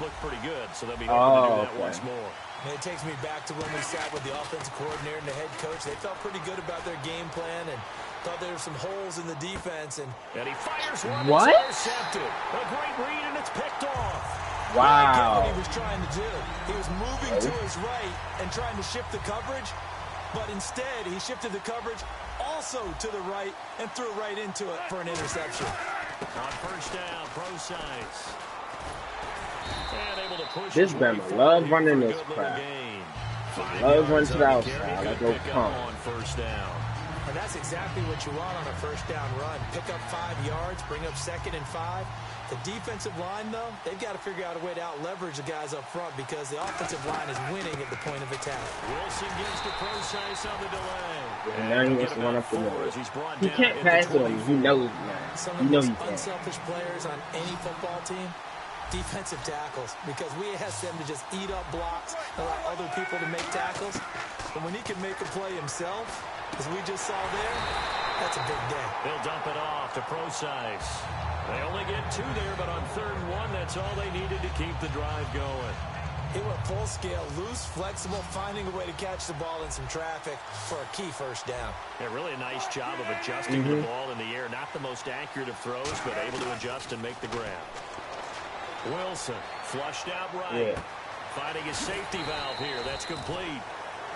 looked pretty good, so they'll be hoping to do that once more. It takes me back to when we sat with the offensive coordinator and the head coach. They felt pretty good about their game plan and thought there were some holes in the defense. And he fires one. What? It's intercepted. A great read, and it's picked off. Wow. I get what he was trying to do. He was moving to his right and trying to shift the coverage, but instead he shifted the coverage also to the right and threw right into it for an interception. On first down, Pro-Size. This Bama love running this crap. Love running to the outside. Let's go pump. And that's exactly what you want on a first down run. Pick up 5 yards, bring up 2nd and 5. The defensive line, though, they've got to figure out a way to out-leverage the guys up front because the offensive line is winning at the point of attack. Wilson gets the Pro-Size on the delay. And now he wants to run up the middle. He can't pass it on you. He knows, man. Some of the most unselfish players on any football team, defensive tackles, because we ask them to just eat up blocks, allow other people to make tackles. But when he can make a play himself, as we just saw there, that's a big day. They'll dump it off to Pro-Size. They only get 2 there, but on 3rd and 1, that's all they needed to keep the drive going. It went full scale, loose, flexible, finding a way to catch the ball in some traffic for a key first down. Yeah, really a nice job of adjusting the ball in the air. Not the most accurate of throws, but able to adjust and make the grab. Wilson flushed out right. Finding his safety valve here. That's complete.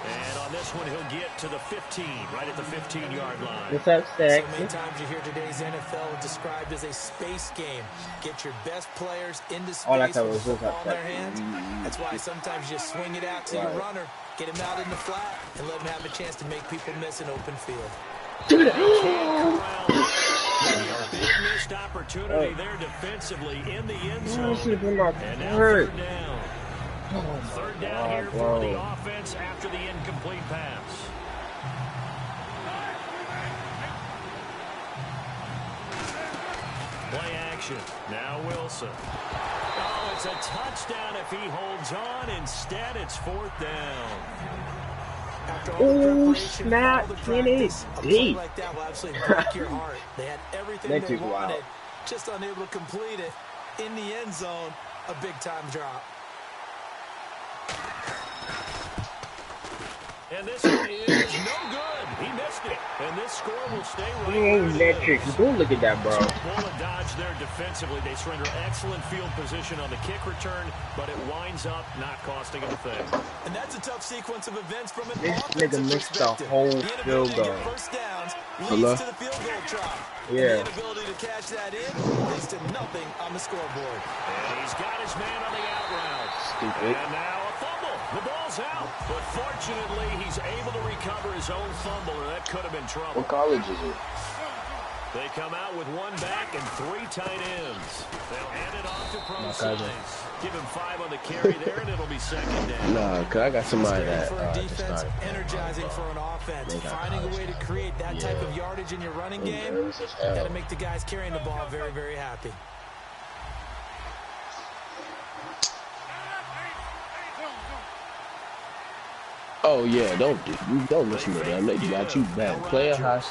And on this one, he'll get to the 15, right at the 15-yard line. What's up, Stack? So many times you hear today's NFL described as a space game. Get your best players into space with the football in their hands. That's why sometimes you just swing it out to your runner, get him out in the flat, and let him have a chance to make people miss an open field. Big missed opportunity there defensively in the end zone. And now 3rd down. 3rd down here for the offense after the incomplete pass. Play action. Now Wilson. Oh, it's a touchdown if he holds on. Instead, it's 4th down. Oh, snap. Finish. Deep. Like that will absolutely break your heart. They had everything they wanted, just unable to complete it. In the end zone, a big-time drop. And this one is no good. He missed it. And this score will stay right there. Go look at that, bro. Bullet dodge there defensively. They surrender excellent field position on the kick return, but it winds up not costing them a thing. And that's a tough sequence of events from an this nigga missed the whole field goal. First downs leads to the field goal try. Yeah. The inability to catch that in leads to nothing on the scoreboard. And he's got his man on the out route. Stupid. And now a fumble. The ball's out. But fortunately, he's able to recover his own fumble, or that could have been trouble. What college is it? They come out with 1 back and 3 tight ends. They'll hand it off to Pro-Size. Give him 5 on the carry there, and it'll be 2nd down. Nah, because I got somebody that for a defense, energizing for an offense. Finding a way to create that type of yardage in your running game, got to make the guys carrying the ball very, very happy. Oh yeah, don't listen to them. They got you bad. Play a high.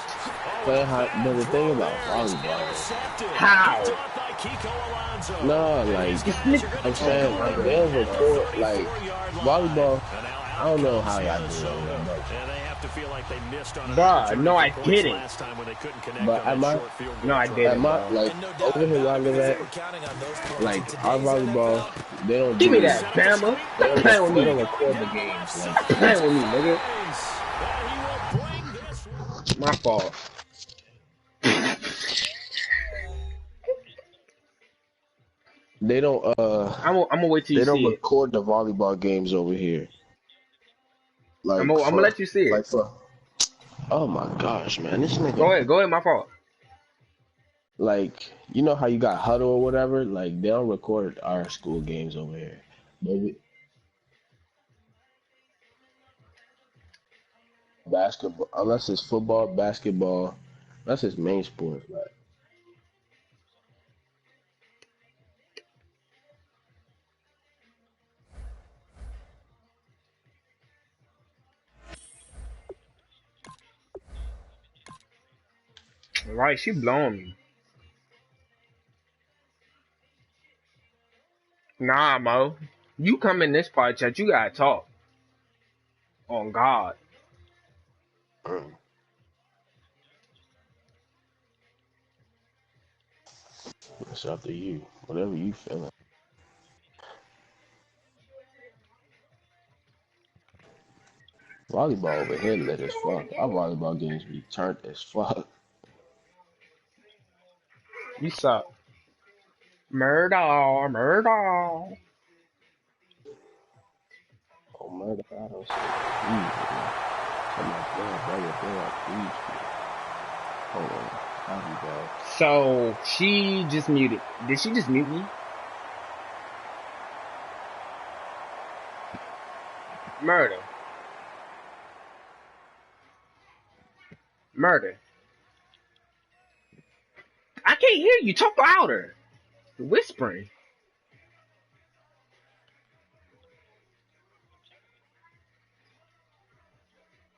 But the thing about volleyball, how? No, like I'm saying, like they'll record like volleyball. I don't know how y'all do it. Feel like they missed on no, I didn't. Last time when they couldn't connect but on I didn't. Like over here where I live at, like our volleyball, they don't. Give me that, Bama. Don't play with me. They don't record the games. Like, play with me, nigga. My fault. They don't. I'm gonna wait till you see it. They don't record the volleyball games over here. Like I'm gonna let you see it. Like oh my gosh, man, this nigga. Go ahead, my fault. Like, you know how you got huddle or whatever? Like, they don't record our school games over here. Maybe basketball, unless it's football, basketball, that's his main sport. Like, right, she blowing me. Nah, Mo. You come in this part, chat, you gotta talk. On God. It's up to you. Whatever you feeling. Volleyball over here lit as fuck. Our volleyball games be turned as fuck. You suck. Murder, murder. Oh my God, I'm so please. I'm like, brother, please. Hold on. Volleyball. So, she just muted. Did she just mute me? Murder. Murder. I can't hear you. Talk louder. You're whispering.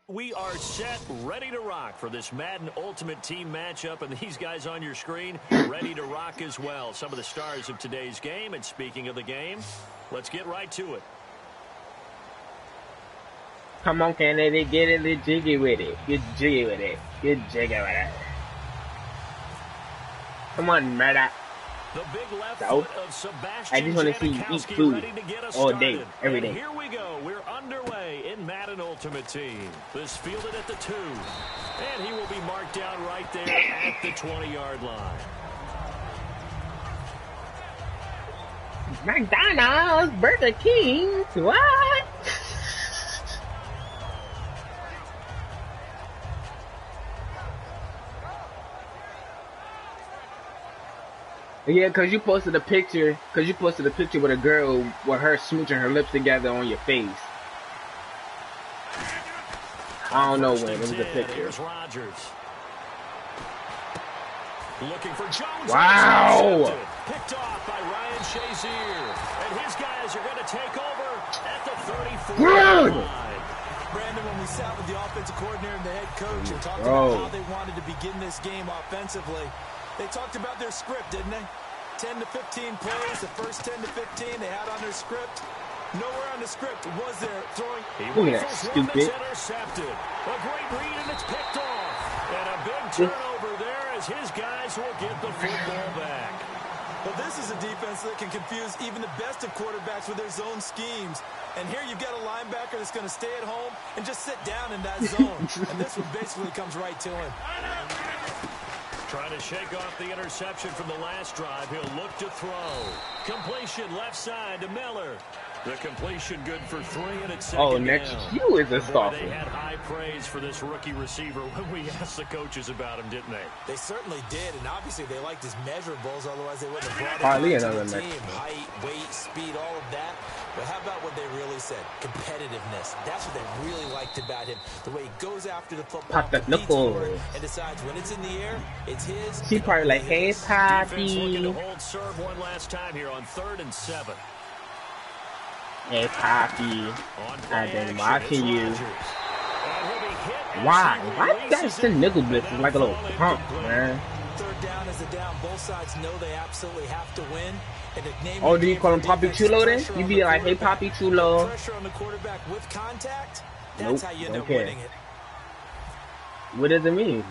We are set, ready to rock for this Madden Ultimate Team matchup, and these guys on your screen ready to rock as well. Some of the stars of today's game, and speaking of the game, let's get right to it. Come on, Kennedy, get a little jiggy with it. Get jiggy with it. Get jiggy with it. Come on, murder. The big left So, foot of Sebastian I just want to see you eat food all day, every day. And here we go. We're underway in Madden Ultimate Team. This fielded at the 2. And he will be marked down right there at the 20-yard line. McDonald's, Burger King, what? Yeah, cause you posted a picture with a girl with her smooching her lips together on your face. I don't know when. It was a picture. Here's Rodgers. Looking for Jones. Wow. Picked off by Ryan Shazier. And his guys are going to take over at the 34-yard line. Brandon, when we sat with the offensive coordinator and the head coach and talked about how they wanted to begin this game offensively, they talked about their script, didn't they? 10 to 15 plays, the first 10 to 15 they had on their script. Nowhere on the script was there throwing. Look at that stupid. Intercepted. A great read, and it's picked off. And a big turnover there as his guys will get the football back. Well, this is a defense that can confuse even the best of quarterbacks with their zone schemes. And here you've got a linebacker that's going to stay at home and just sit down in that zone. And this one basically comes right to him. Trying to shake off the interception from the last drive. He'll look to throw. Completion left side to Miller. The completion good for 3, and it's second Oh, next down. you is a star. They had high praise for this rookie receiver when we asked the coaches about him, didn't they? They certainly did, and obviously they liked his measurables, otherwise they wouldn't have brought Hardly him another to the team. metric. Height, weight, speed, all of that. But how about what they really said? Competitiveness. That's what they really liked about him. The way he goes after the football, Pop the knuckle, and decides when it's in the air, it's his. She probably like, hey, Defense looking to Poppy. hold serve one last time here on 3rd and 7. Hey, Poppy. I've been watching you. Why? Why you guys send nickel blitzes like a little punk, man? Third down is a down. Both sides know they absolutely have to win. And Oh, do you call him Poppy Chulo then? You be like, hey, Poppy Chulo. Pressure on the quarterback with contact. Nope, That's how you end don't up care. winning it. What does it mean?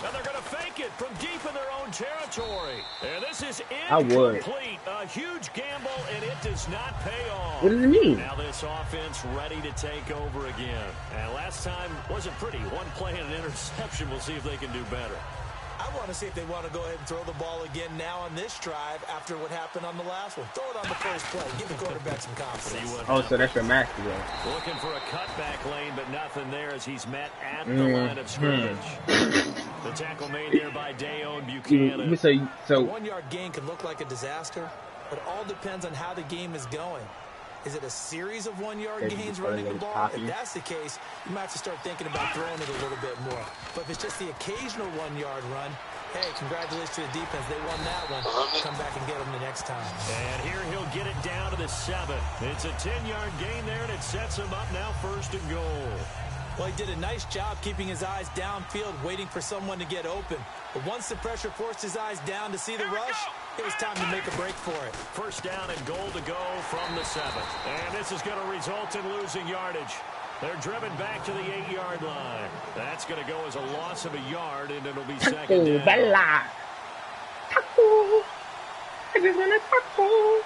And they're going to fake it from deep in their own territory. And this is I would. incomplete. A huge gamble, and it does not pay off. What does it mean? Now this offense ready to take over again. And last time wasn't pretty. One play and an interception. We'll see if they can do better. I want to see if they want to go ahead and throw the ball again now on this drive after what happened on the last one. Throw it on the first play. Give the quarterback some confidence. Oh, so that's your master then. Looking for a cutback lane, but nothing there as he's met at the line of scrimmage. The tackle made there by Dayon Buchanan. So A 1-yard gain could look like a disaster, but it all depends on how the game is going. Is it a series of 1-yard gains running the ball? If that's the case, you might have to start thinking about throwing it a little bit more. But if it's just the occasional 1-yard run, hey, congratulations to the defense. They won that one. Come back and get them the next time. And here he'll get it down to the 7. It's a 10-yard gain there, and it sets him up now 1st and goal. Well, he did a nice job keeping his eyes downfield, waiting for someone to get open. But once the pressure forced his eyes down to see the rush, It was time to make a break for it. First down and goal to go from the 7. And this is going to result in losing yardage. They're driven back to the 8-yard line. That's going to go as a loss of a yard, and it'll be second down. Bella. Taco. I just want a taco.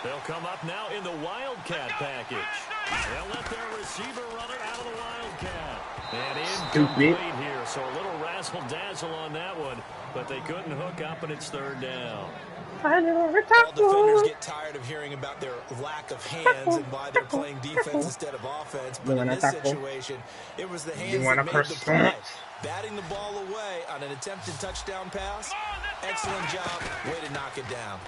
They'll come up now in the Wildcat package. They'll let their receiver run it out of the Wildcat. And incomplete here, so a little razzle-dazzle on that one, but they couldn't hook up, and it's third down. All defenders get tired of hearing about their lack of hands and why they're playing defense instead of offense. But in this situation, it was the hands that made the play. Batting the ball away on an attempted touchdown pass. Excellent job. Way to knock it down.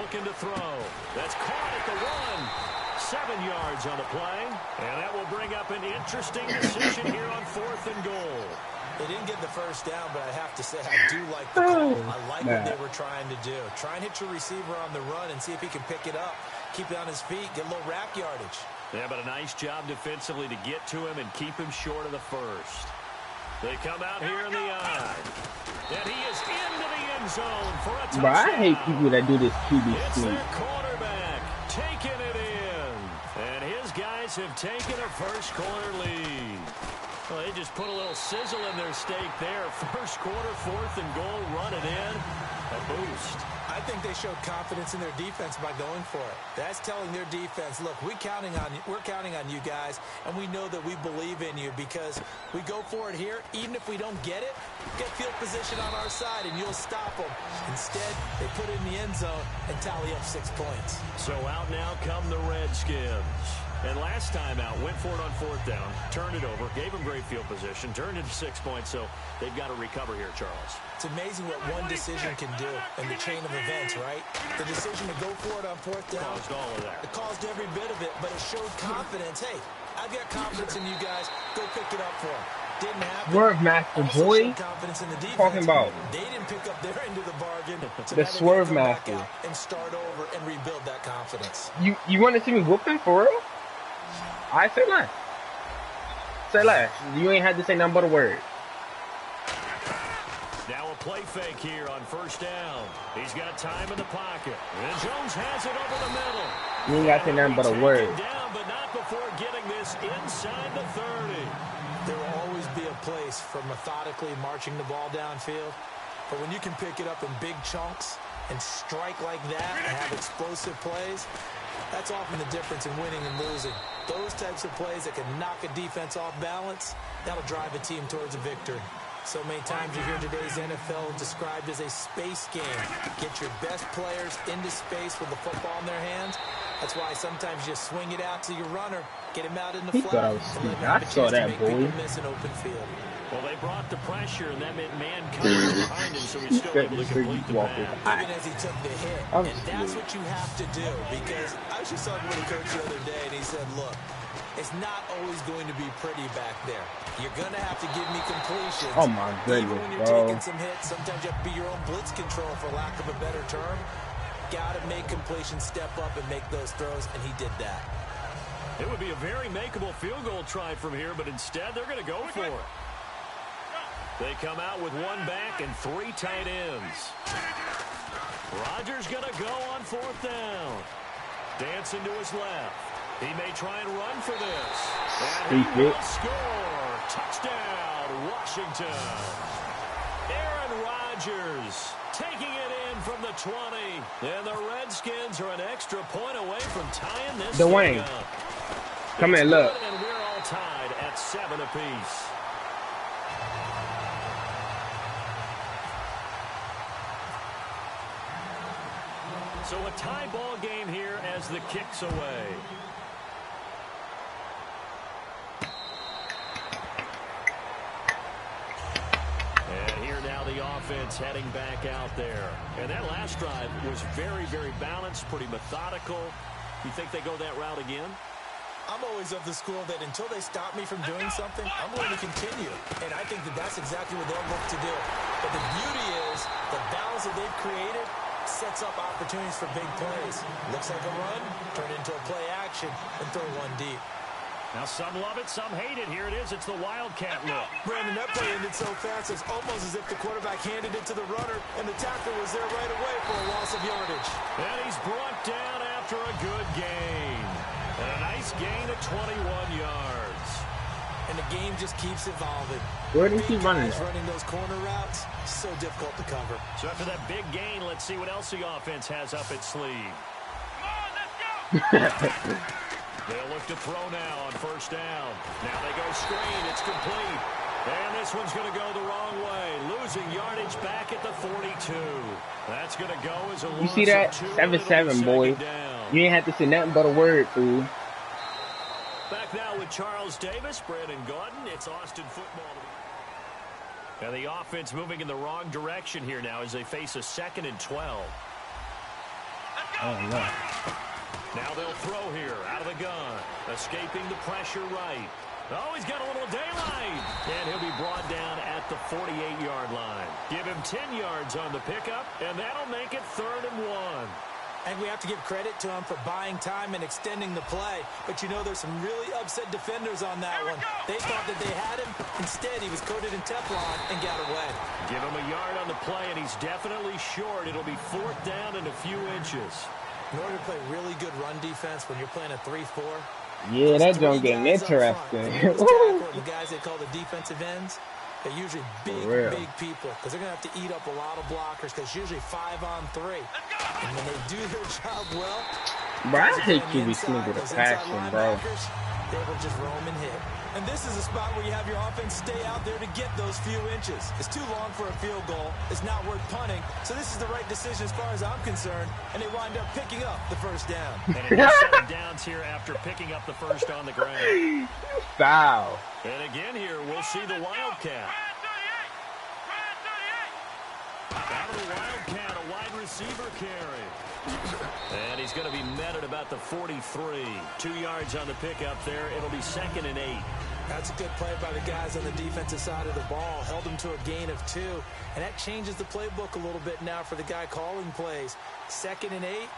Looking to throw. That's caught at the 1. 7 yards on the play. And that will bring up an interesting decision here on 4th and goal. They didn't get the first down, but I have to say I do like the call. I like what they were trying to do. Try and hit your receiver on the run and see if he can pick it up. Keep it on his feet. Get a little rack yardage. Yeah, but a nice job defensively to get to him and keep him short of the first. They come out here in the eye. And he is into the end zone for a touchdown. Bro, I hate people that do this QB It's sneak. their quarterback taking it in. And his guys have taken a first quarter lead. Well, they just put a little sizzle in their steak there. First quarter, 4th and goal, run it in. A boost. I think they showed confidence in their defense by going for it. That's telling their defense, look, we're counting on you guys, and we know that we believe in you because we go for it here. Even if we don't get it, get field position on our side, and you'll stop them. Instead, they put it in the end zone and tally up 6 points. So out now come the Redskins. And last time out, went for it on 4th down, turned it over, gave them great field position, turned it to 6 points, so they've got to recover here, Charles. It's amazing what one decision can do in the chain of events, right? The decision to go for it on 4th down. Caused all of that. It caused every bit of it, but it showed confidence. Hey, I've got confidence in you guys. Go pick it up for them. Didn't happen. Swerve master, boy. Confidence in the defense. Talking about. They didn't pick up their end of the bargain. So the swerve master. And start over and rebuild that confidence. You want to see me whoop him for real? I say less. Say less. You ain't had to say nothing but a word. Now a play fake here on 1st down. He's got time in the pocket. And Jones has it over the middle. You ain't got to say nothing but a word. Down, but not before getting this inside the 30. There will always be a place for methodically marching the ball downfield. But when you can pick it up in big chunks and strike like that and have explosive plays, that's often the difference in winning and losing. Those types of plays that can knock a defense off balance, that'll drive a team towards a victory. So many times you hear today's NFL described as a space game. Get your best players into space with the football in their hands. That's why sometimes you swing it out to your runner, get him out in the flat, and let him have a chance to make people miss an open field. Well, they brought the pressure, and that meant man coverage behind him, so he's still able to complete the pass. Even as he took the hit. And that's what you have to do, because I was just talking with a coach the other day, and he said, look, it's not always going to be pretty back there. You're going to have to give me completions. Oh, my goodness, even when you're taking some hits, sometimes you have to be your own blitz control, for lack of a better term. Got to make completions, step up, and make those throws, and he did that. It would be a very makeable field goal try from here, but instead they're going to go for it. They come out with 1 back and 3 tight ends. Rodgers going to go on 4th down. Dancing to his left. He may try and run for this. And he will score. Touchdown, Washington. Aaron Rodgers taking it in from the 20. And the Redskins are an extra point away from tying this Dwayne, up. come here, look. And we're all tied at 7 apiece. So a tie ball game here as the kick's away. And here now the offense heading back out there. And that last drive was very, very balanced, pretty methodical. You think they go that route again? I'm always of the school that until they stop me from doing something, I'm going to continue. And I think that that's exactly what they'll look to do. But the beauty is the balance that they've created sets up opportunities for big plays. Looks like a run, turn into a play action, and throw one deep. Now some love it, some hate it. Here it is. It's the Wildcat look. Brandon, that play ended so fast, it's almost as if the quarterback handed it to the runner, and the tackle was there right away for a loss of yardage. And he's brought down after a good gain. And a nice gain of 21 yards. And the game just keeps evolving. Where did he run? Running those corner routes, so difficult to cover. So after that big gain, let's see what else the offense has up its sleeve. They'll look to throw now on first down. Now they go screen. It's complete. And this one's going to go the wrong way. Losing yardage back at the 42. That's going to go as a loss. You see that? 7-7, boy. You ain't have to say nothing but a word, fool. Back now with Charles Davis, Brandon Gordon. It's Austin football. And the offense moving in the wrong direction here now as they face a 2nd and 12. Oh, no. Now they'll throw here out of the gun. Escaping the pressure right. Oh, he's got a little daylight. And he'll be brought down at the 48-yard line. Give him 10 yards on the pickup, and that'll make it 3rd and 1. And we have to give credit to him for buying time and extending the play. But you know, there's some really upset defenders on that one. They thought that they had him. Instead, he was coated in Teflon and got away. Give him a yard on the play, and he's definitely short. It'll be 4th down and a few inches. In order to play really good run defense when you're playing a 3-4. Yeah, that don't get interesting. The guys they call the defensive ends, they're usually big people because they're going to have to eat up a lot of blockers because usually 5-on-3. And when they do their job well, bro, I hate QB sneak with a passion, bro. They will just roam and hit. And this is a spot where you have your offense stay out there to get those few inches. It's too long for a field goal. It's not worth punting. So this is the right decision as far as I'm concerned. And they wind up picking up the first down. And it's 7 downs here after picking up the first on the ground. Foul. And again here, we'll see the Wildcat. Out of the Wildcat, a wide receiver carry. And he's going to be met at about the 43. 2 yards on the pickup there. It'll be 2nd and 8. That's a good play by the guys on the defensive side of the ball. Held them to a gain of 2. And that changes the playbook a little bit now for the guy calling plays. 2nd and 8.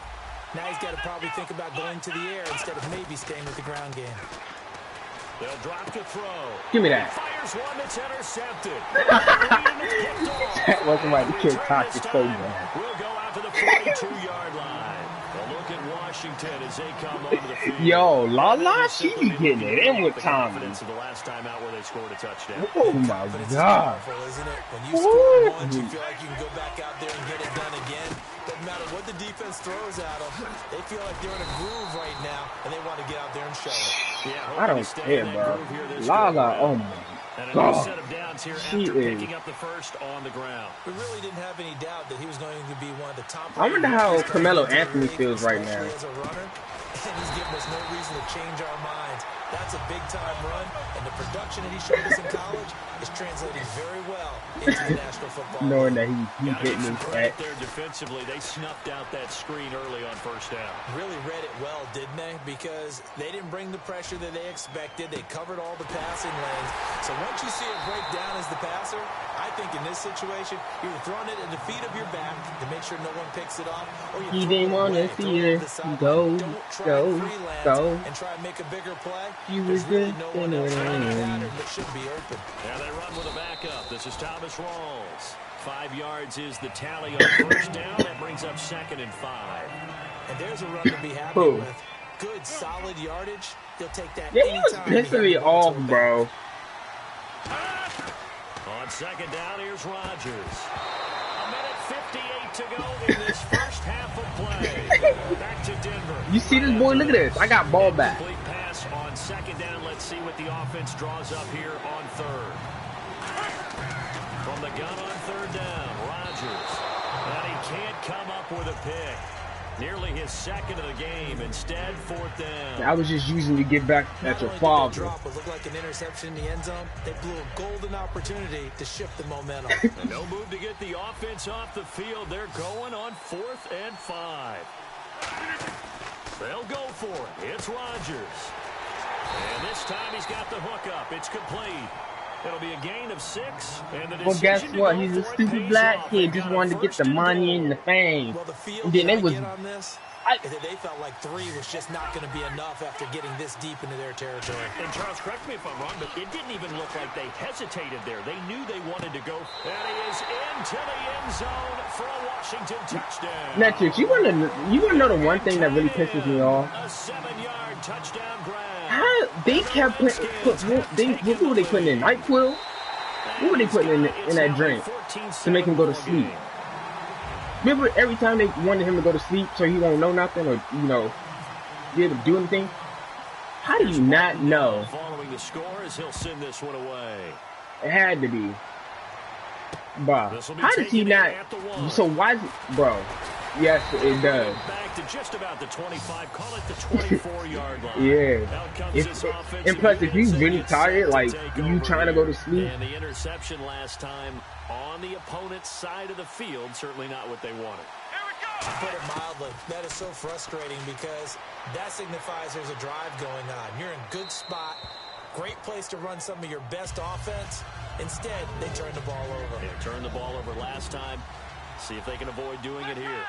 Now he's got to probably think about going to the air instead of maybe staying with the ground game. They'll drop to throw. Give me that. Fires one that's intercepted. That wasn't like the kid caught the so bad. We'll go out to the 42-yard line. A look at Washington as they come onto the field. Yo, Lala, she be getting it in with Tommy. Confidence of the last time out where they scored a touchdown. Oh my God. Powerful, isn't it? When you score once, you feel like you can go back out there and get it done again. Doesn't matter what the defense throws at them. They feel like they're in a groove right now, and they want to get out there and show it. Yeah, I don't care, bro. Lala, oh my God. She is. Picking up the first on the ground. We really didn't have any doubt that he was going to be one of the top. I wonder how Carmelo Anthony feels right now. As a runner, and he's given us no reason to change our minds. That's a big-time run, and the production that he showed us in college is translating very well into the National Football League. Knowing that he's hitting his right there defensively, they snuffed out that screen early on first down. Really read it well, didn't they? Because they didn't bring the pressure that they expected. They covered all the passing lanes. So once you see it break down as the passer, I think in this situation, you're throwing it at the feet of your back to make sure no one picks it off. Or you didn't want to see it go. And try and make a bigger play. You was really good. no one else in the pattern that should be open. Now they run with a backup. This is Thomas Rawls. 5 yards is the tally on first down. That brings up 2nd and 5. And there's a run to be happy with. Good, solid yardage. He'll take that yeah, he was pissing me off, bro. On 2nd down, here's Rodgers. A minute 58 to go in this first half of play. Back to Denver. You see this boy? Look at this. I got ball back. Complete pass on 2nd down. Let's see what the offense draws up here on 3rd. From the gun on 3rd down, Rodgers. And he can't come up with a pick. Nearly his 2nd of the game. Instead, 4th down. I was just using to get back at your father. Drop would look like an interception in the end zone. They blew a golden opportunity to shift the momentum. And no move to get the offense off the field. They're going on 4th and 5. They'll go for it. It's Rodgers. And this time he's got the hook up. It's complete. It'll be a gain of 6. And well, guess what? He's a stupid black kid. Just wanted to get the money and the fame. Well, the field and then they was. They felt like 3 was just not going to be enough after getting this deep into their territory. And Charles, correct me if I'm wrong, but it didn't even look like they hesitated there. They knew they wanted to go. And he is into the end zone for a Washington touchdown. Metrics, you want to know the one thing that really pisses me off? A 7-yard touchdown grab. How they kept what were they putting in? NyQuil? What were they putting in that drink to make him go to sleep? Remember every time they wanted him to go to sleep so he won't know nothing or, you know, be able to do anything? How do you not know? Following the score as he'll send this one away. It had to be. Bro, how does he not? So why is it, bro? Yes, it does. Back to just about the 25, call it the 24-yard line. Yeah. And plus, if you really tired, like you trying to go to sleep. And the interception last time on the opponent's side of the field, certainly not what they wanted. To put it mildly, that is so frustrating because that signifies there's a drive going on. You're in good spot, great place to run some of your best offense. Instead, they turn the ball over. They turned the ball over last time. See if they can avoid doing it here.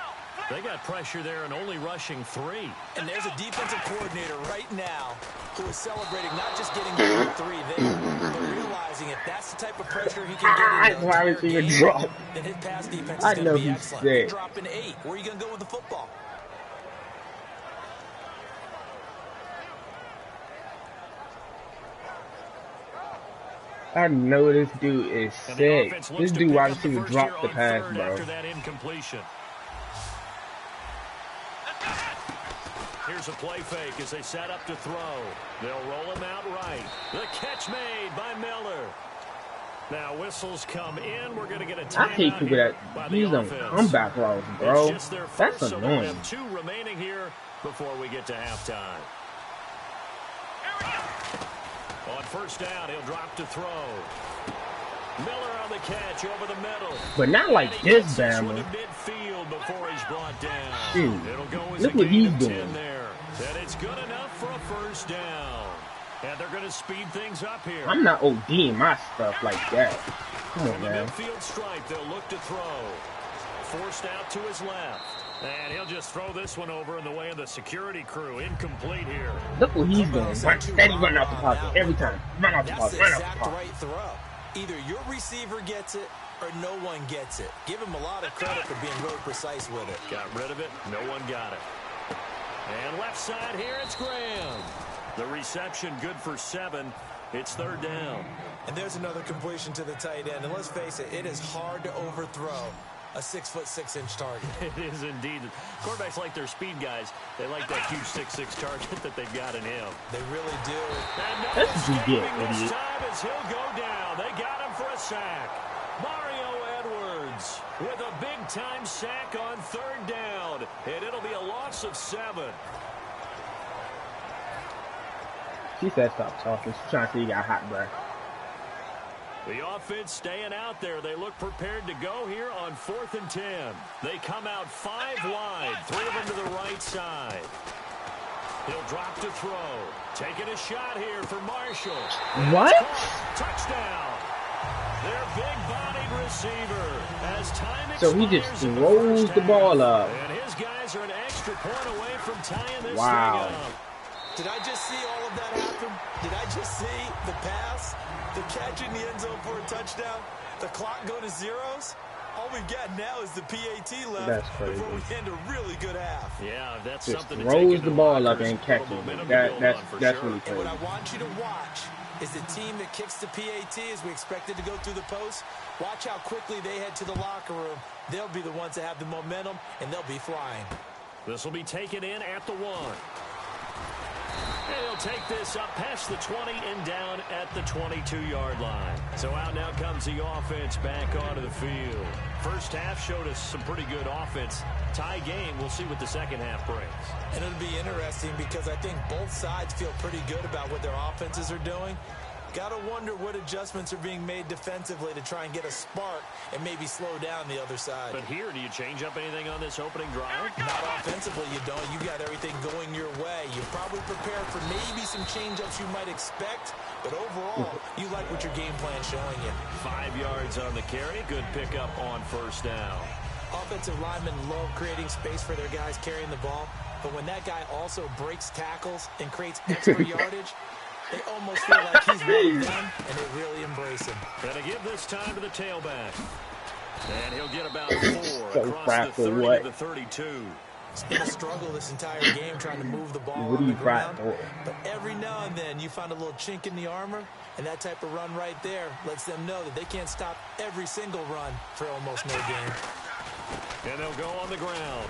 They got pressure there and only rushing 3. And there's a defensive coordinator right now who is celebrating not just getting the 3 there, but realizing if that's the type of pressure he can get in the entire game, then his pass defense is going to be excellent. They're dropping 8. Where are you going to go with the football? I know this dude is sick. This dude wide receiver dropped the pass, bro. After that incompletion. Here's a play fake as they set up to throw. They'll roll him out right. The catch made by Miller. Now whistles come in. We're going to get a timeout. I hate people that use them comeback routes, bro. That's annoying. So 2 remaining here before we get to halftime. On first down, he'll drop to throw. Miller on the catch over the middle. But not like this, Bama. Midfield before he's brought down. Dude, it'll go as look what he's doing. And it's good enough for a first down. And they're going to speed things up here. I'm not ODing my stuff like that. Come on, man. Midfield stripe, they'll look to throw. Forced out to his left. And he'll just throw this one over in the way of the security crew. Incomplete here. Look what he's doing. Steady running out the pocket every time. Run out the pocket. Run out the pocket. Right throw. Either your receiver gets it or no one gets it. Give him a lot of credit for being really precise with it. Got rid of it. No one got it. And left side here, it's Graham. The reception good for 7. It's third down. And there's another completion to the tight end. And let's face it, it is hard to overthrow a 6'6" target. It is indeed. Quarterbacks like their speed guys. They like that huge 6'6" target that they've got in him. They really do. And no that's what you get, this idiot. time as he'll go down. They got him for a sack. Mario Edwards with a big-time sack on third down. And it'll be a loss of 7. She said stop talking. She's trying to see you got hot breath. The offense staying out there. They look prepared to go here on 4th and 10. They come out 5 wide. 3 of them to the right side. He'll drop to throw. Taking a shot here for Marshall. What? Touchdown. Their big-bodied receiver. As time so he just throws the ball up. And his guys are an extra point away from tying this wow. thing up. Did I just see all of that happen? Did I just see the pass, the catch in the end zone for a touchdown, the clock go to zeros? All we've got now is the PAT left before we end a really good half. Yeah, that's just something to throws the ball up and catches it. That's really crazy. And what I want you to watch is the team that kicks the PAT as we expected to go through the post. Watch how quickly they head to the locker room. They'll be the ones that have the momentum, and they'll be flying. This will be taken in at the 1. And he'll take this up past the 20 and down at the 22-yard line. So out now comes the offense back onto the field. First half showed us some pretty good offense. Tie game. We'll see what the second half brings. And it'll be interesting because I think both sides feel pretty good about what their offenses are doing. Got to wonder what adjustments are being made defensively to try and get a spark and maybe slow down the other side. But here, do you change up anything on this opening drive? Not offensively, you don't. You got everything going your way. You're probably prepared for maybe some change-ups you might expect, but overall, you like what your game plan's showing you. 5 yards on the carry. Good pickup on first down. Offensive linemen love creating space for their guys carrying the ball. But when that guy also breaks tackles and creates extra yardage, they almost feel like he's one of them, and they really embrace him. Gonna give this time to the tailback. And he'll get about 4 So across the 30 what? to the 32. It's been a struggle this entire game trying to move the ball on the ground. But every now and then you find a little chink in the armor, and that type of run right there lets them know that they can't stop every single run for almost no gain. And they'll go on the ground.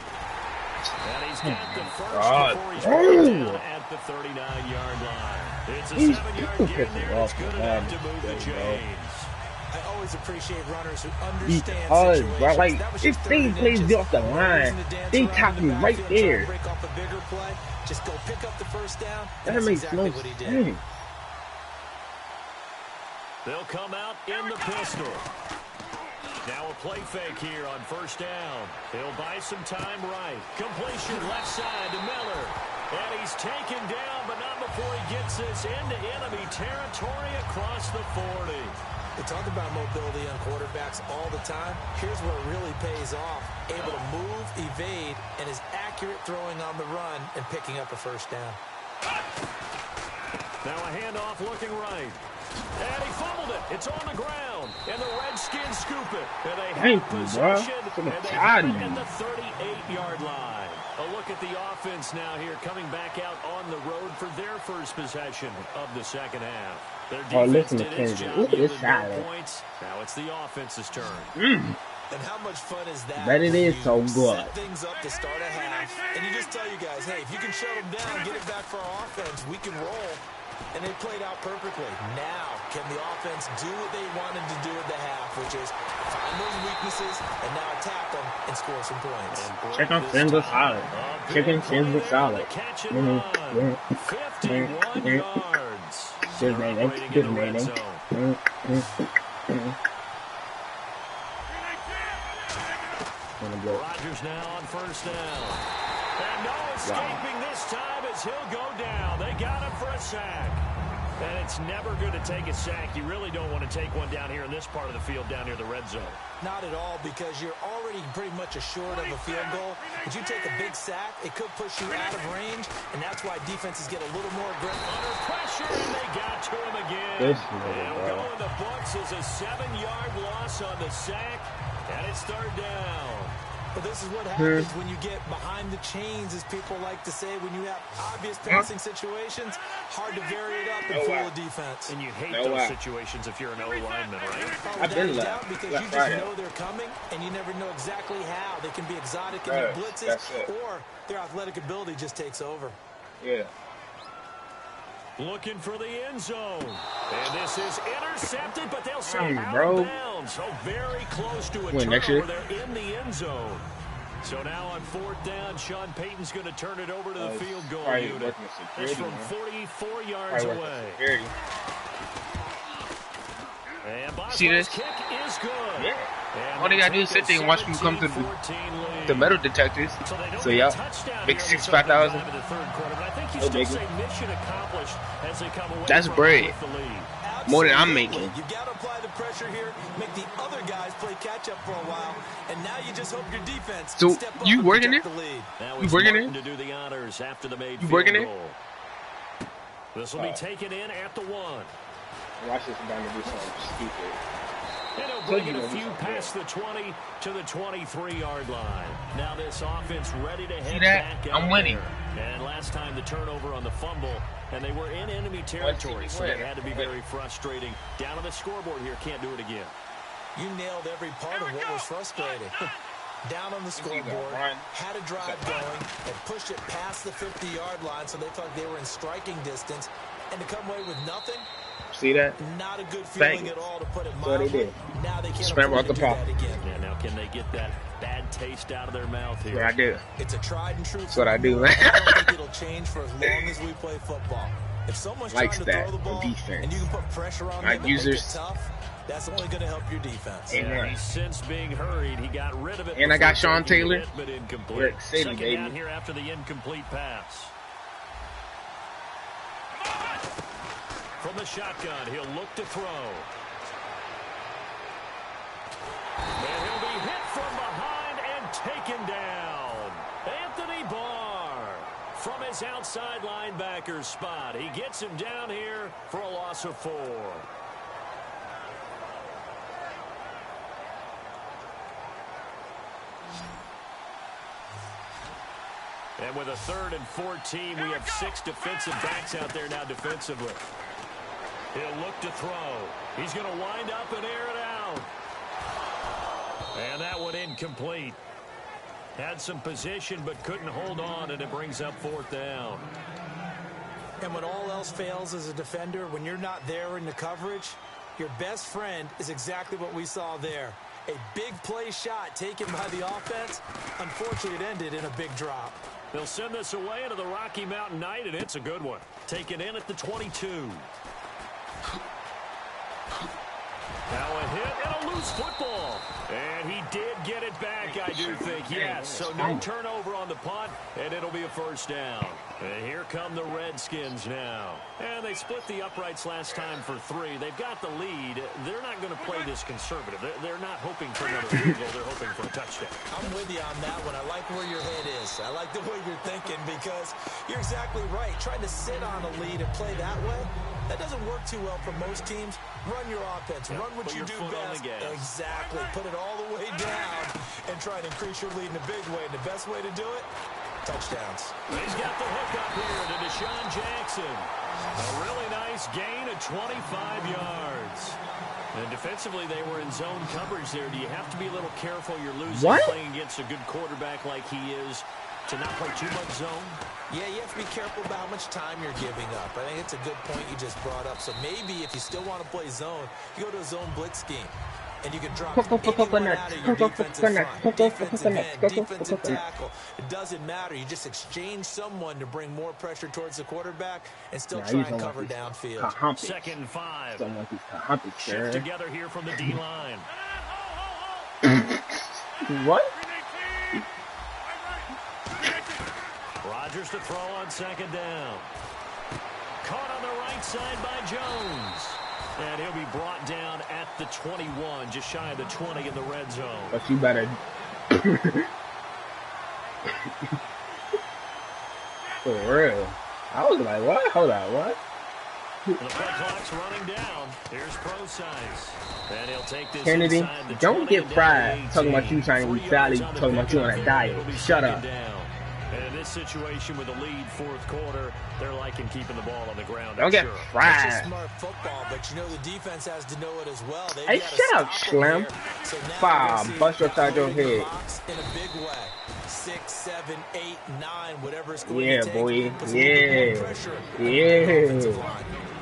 And he's got the first before he's down at the 39-yard line. It's a 7-yard gain there. It's good enough to move the chains. I always appreciate runners who understand bro, like, this thing plays me off the line. They top me right there. Break off a bigger play. Just go pick up the first down. That makes no sense. They'll come out in the pistol. Now a play fake here on first down. He'll buy some time right. Completion left side to Miller. And he's taken down, but not before he gets this into enemy territory across the 40. We talk about mobility on quarterbacks all the time. Here's where it really pays off. Able to move, evade, and is accurate throwing on the run and picking up a first down. Now a handoff looking right. And he fumbled it. It's on the ground. And the Redskins scoop it. And they have possession. And they have it at the 38-yard line. A look at the offense now here coming back out on the road for their first possession of the second half. Their defense did its job, yielded no points. Now it's the offense's turn. And how much fun is that? But it is so good. Set things up to start a half, and you just tell you guys, hey, if you can shut them down, get it back for our offense, we can roll. And they played out perfectly. Now, can the offense do what they wanted to do at the half, which is find those weaknesses and now attack them and score some points? Chicken fins are solid. Chicken fins are solid. 51 yards. Good man. Good man. Rodgers now on first down. And no escaping this time as he'll go down. They got him for a sack. And it's never good to take a sack. You really don't want to take one down here in this part of the field, down near the red zone. Not at all, because you're already pretty much assured of a field goal. If you take a big sack, it could push you out of range, and that's why defenses get a little more aggressive. Under pressure, and they got to him again. It'll go in the books as a 7-yard loss on the sack, and it's third down. But this is what happens when you get behind the chains, as people like to say, when you have obvious passing situations, hard to vary it up and fool the defense. And you hate those situations if you're an O-lineman, right? I've been left. Because you just know they're coming, and you never know exactly how. They can be exotic in their blitzes, or their athletic ability just takes over. Yeah. Looking for the end zone. And this is intercepted, but they'll say out of bounds. So very close to a turnover. They're in the end zone. So now on fourth down, Sean Payton's going to turn it over to the field goal unit. That's from 44 yards away. And see this? Kick is good. Yeah. All they gotta do is sit there and watch them come to the metal detectors. So yeah, make 65,000. That's bread. More than I'm making. You gotta apply the pressure here, make the other guys play catch up for a while, and now you just hope your defense. So you working it? You working it? You working it? This will be taken in at the 1. Watch this man do something stupid. And he'll bring it a few past the 20 to the 23-yard line. Now this offense ready to head back out. I'm winning. There. And last time the turnover on the fumble, and they were in enemy territory, so that had to be very frustrating. Down on the scoreboard here, can't do it again. You nailed every part of what was frustrating. Down on the scoreboard, had a drive going, and pushed it past the 50-yard line, so they thought they were in striking distance, and to come away with nothing. See that? Not a good feeling at all, to put it mildly. So they did. Now they can't afford to do that again. Yeah, now can they get that bad taste out of their mouth here? That's what I do. It's a tried and true. That's what I do, man. I don't think it'll change for as long as we play football. If someone's trying to throw the ball and you can put pressure on them and make it tough, that's only going to help your defense. Yeah, he's since being hurried. He got rid of it. And I got Sean Taylor. But incomplete. City, baby. Down here after the incomplete pass. From the shotgun, he'll look to throw. And he'll be hit from behind and taken down. Anthony Barr. from his outside linebacker spot. He gets him down here for a loss of 4. And with a 3rd and 14, we have 6 defensive backs out there now defensively. He'll look to throw. He's going to wind up and air it out. And that one incomplete. Had some position but couldn't hold on, and it brings up 4th down. And when all else fails as a defender, when you're not there in the coverage, your best friend is exactly what we saw there. A big play shot taken by the offense. Unfortunately, it ended in a big drop. They'll send this away into the Rocky Mountain Night, and it's a good one. Taken in at the 22. Now a hit and a loose football. And he did get it back, I do think. Yes, so no turnover on the punt, and it'll be a 1st down. And here come the Redskins now. And they split the uprights last time for 3. They've got the lead. They're not going to play this conservative. They're not hoping for another field goal. They're hoping for a touchdown. I'm with you on that one. I like where your head is. I like the way you're thinking because you're exactly right. Trying to sit on a lead and play that way, that doesn't work too well for most teams. Run your offense. Run what you do best. Exactly. Put it all the way down and try and increase your lead in a big way. And the best way to do it, touchdowns. He's got the hook up here to Deshaun Jackson. A really nice gain of 25 yards. And defensively, they were in zone coverage there. Do you have to be a little careful? You're losing playing against a good quarterback like he is to not play too much zone? Yeah, you have to be careful about how much time you're giving up. I think it's a good point you just brought up. So maybe if you still want to play zone, you go to a zone blitz scheme. And you can drop anyone out of your defensive front, defensive end, defensive tackle. It doesn't matter. You just exchange someone to bring more pressure towards the quarterback and still try and cover downfield. 2nd and 5. Shift together here from the D-line. What? Rodgers to throw on 2nd down. Caught on the right side by Jones. And he'll be brought down at the 21, just shy of the 20 in the red zone. But you better. For real. I was like, what? Hold on, what? The play clock's running down. Here's Pro-Size. And he'll take this Kennedy, don't get fried talking about you trying to be salad, talking about you on a diet. Shut up. And in this situation with the lead 4th quarter, they're liking keeping the ball on the ground. Don't get fried. It's a smart football, but you know the defense has to know it as well. Hey, shut up, Slim. So bust upside your head. In a big way. 6, 7, 8, 9, whatever it's going to take. Boy.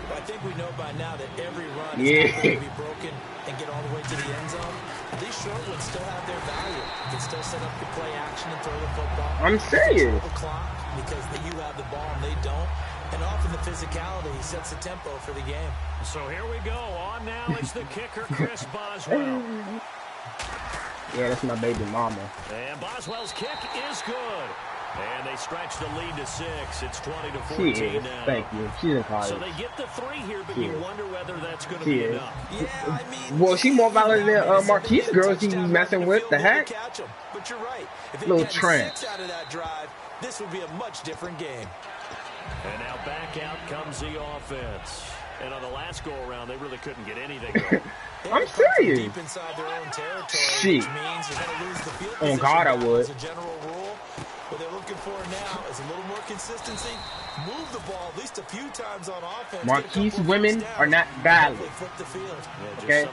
I think we know by now that every run is going to be broken and get all the way to the end zone. These short ones still have their value. You can still set up your play action and throw the football. I'm serious. The clock because you have the ball and they don't. And often the physicality sets the tempo for the game. So here we go. On now is the kicker, Chris Boswell. Yeah, that's my baby mama. And Boswell's kick is good. And they stretch the lead to 6. It's 20-14 now. Thank you. She's in college. So they get the 3 here, but you wonder whether that's going to be enough. Yeah, I mean, well, she's more violent than Marquise girls she's messing with. The heck? But you're right. If little tramp. 6 out of that drive, this would be a much different game. And now back out comes the offense. And on the last go-around, they really couldn't get anything going. I'm serious. Deep inside their own territory, Shit. which means you're going to lose the field Oh, God, I would. as a general rule. What they're looking for now is a little more consistency. Move the ball at least a few times on offense. Marquise women are not valid. Okay?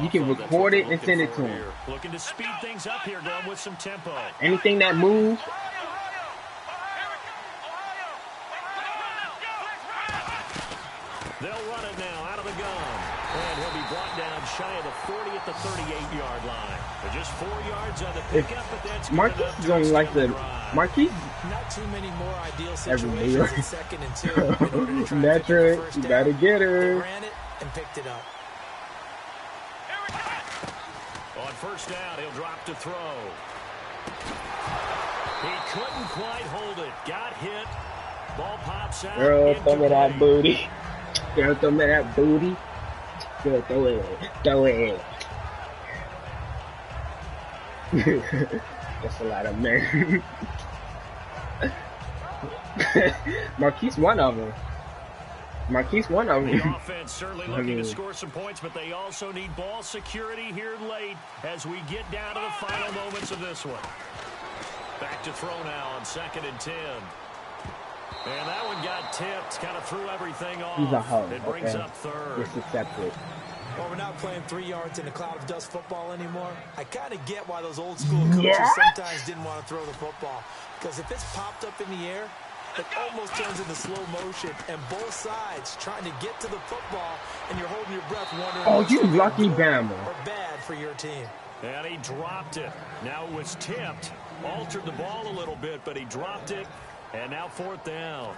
You can record it and send it to them. Looking to speed things up here, going with some tempo. Anything that moves. They'll run it now out of the gun. And he'll be brought down shy of the 40 at the 38-yard line. But just 4 yards on the pickup, but that's Marquise is going like the Marquise. Not too many more ideal situations in 2nd and 2. Natural, you gotta get her. Ran it and picked it up. On 1st down, he'll drop to throw. He couldn't quite hold it. Got hit. Ball pops out. Girl, throw me that booty. Girl, throw me that booty. Girl, throw it. Throw it. That's a lot of men. Marquise one of them. Marquise one of them. The offense certainly looking to score some points, but they also need ball security here late as we get down to the final moments of this one. Back to throw now on 2nd and 10. And that one got tipped, kind of threw everything off. He's a hoe. It brings up 3rd. Just accept it. Well, we're not playing 3 yards in a cloud of dust football anymore. I kind of get why those old school coaches sometimes didn't want to throw the football. Because if it's popped up in the air, it almost turns into slow motion. And both sides trying to get to the football, and you're holding your breath wondering. Oh, you lucky Bama. Or bad for your team. And he dropped it. Now it was tipped. Altered the ball a little bit, but he dropped it. And now 4th down.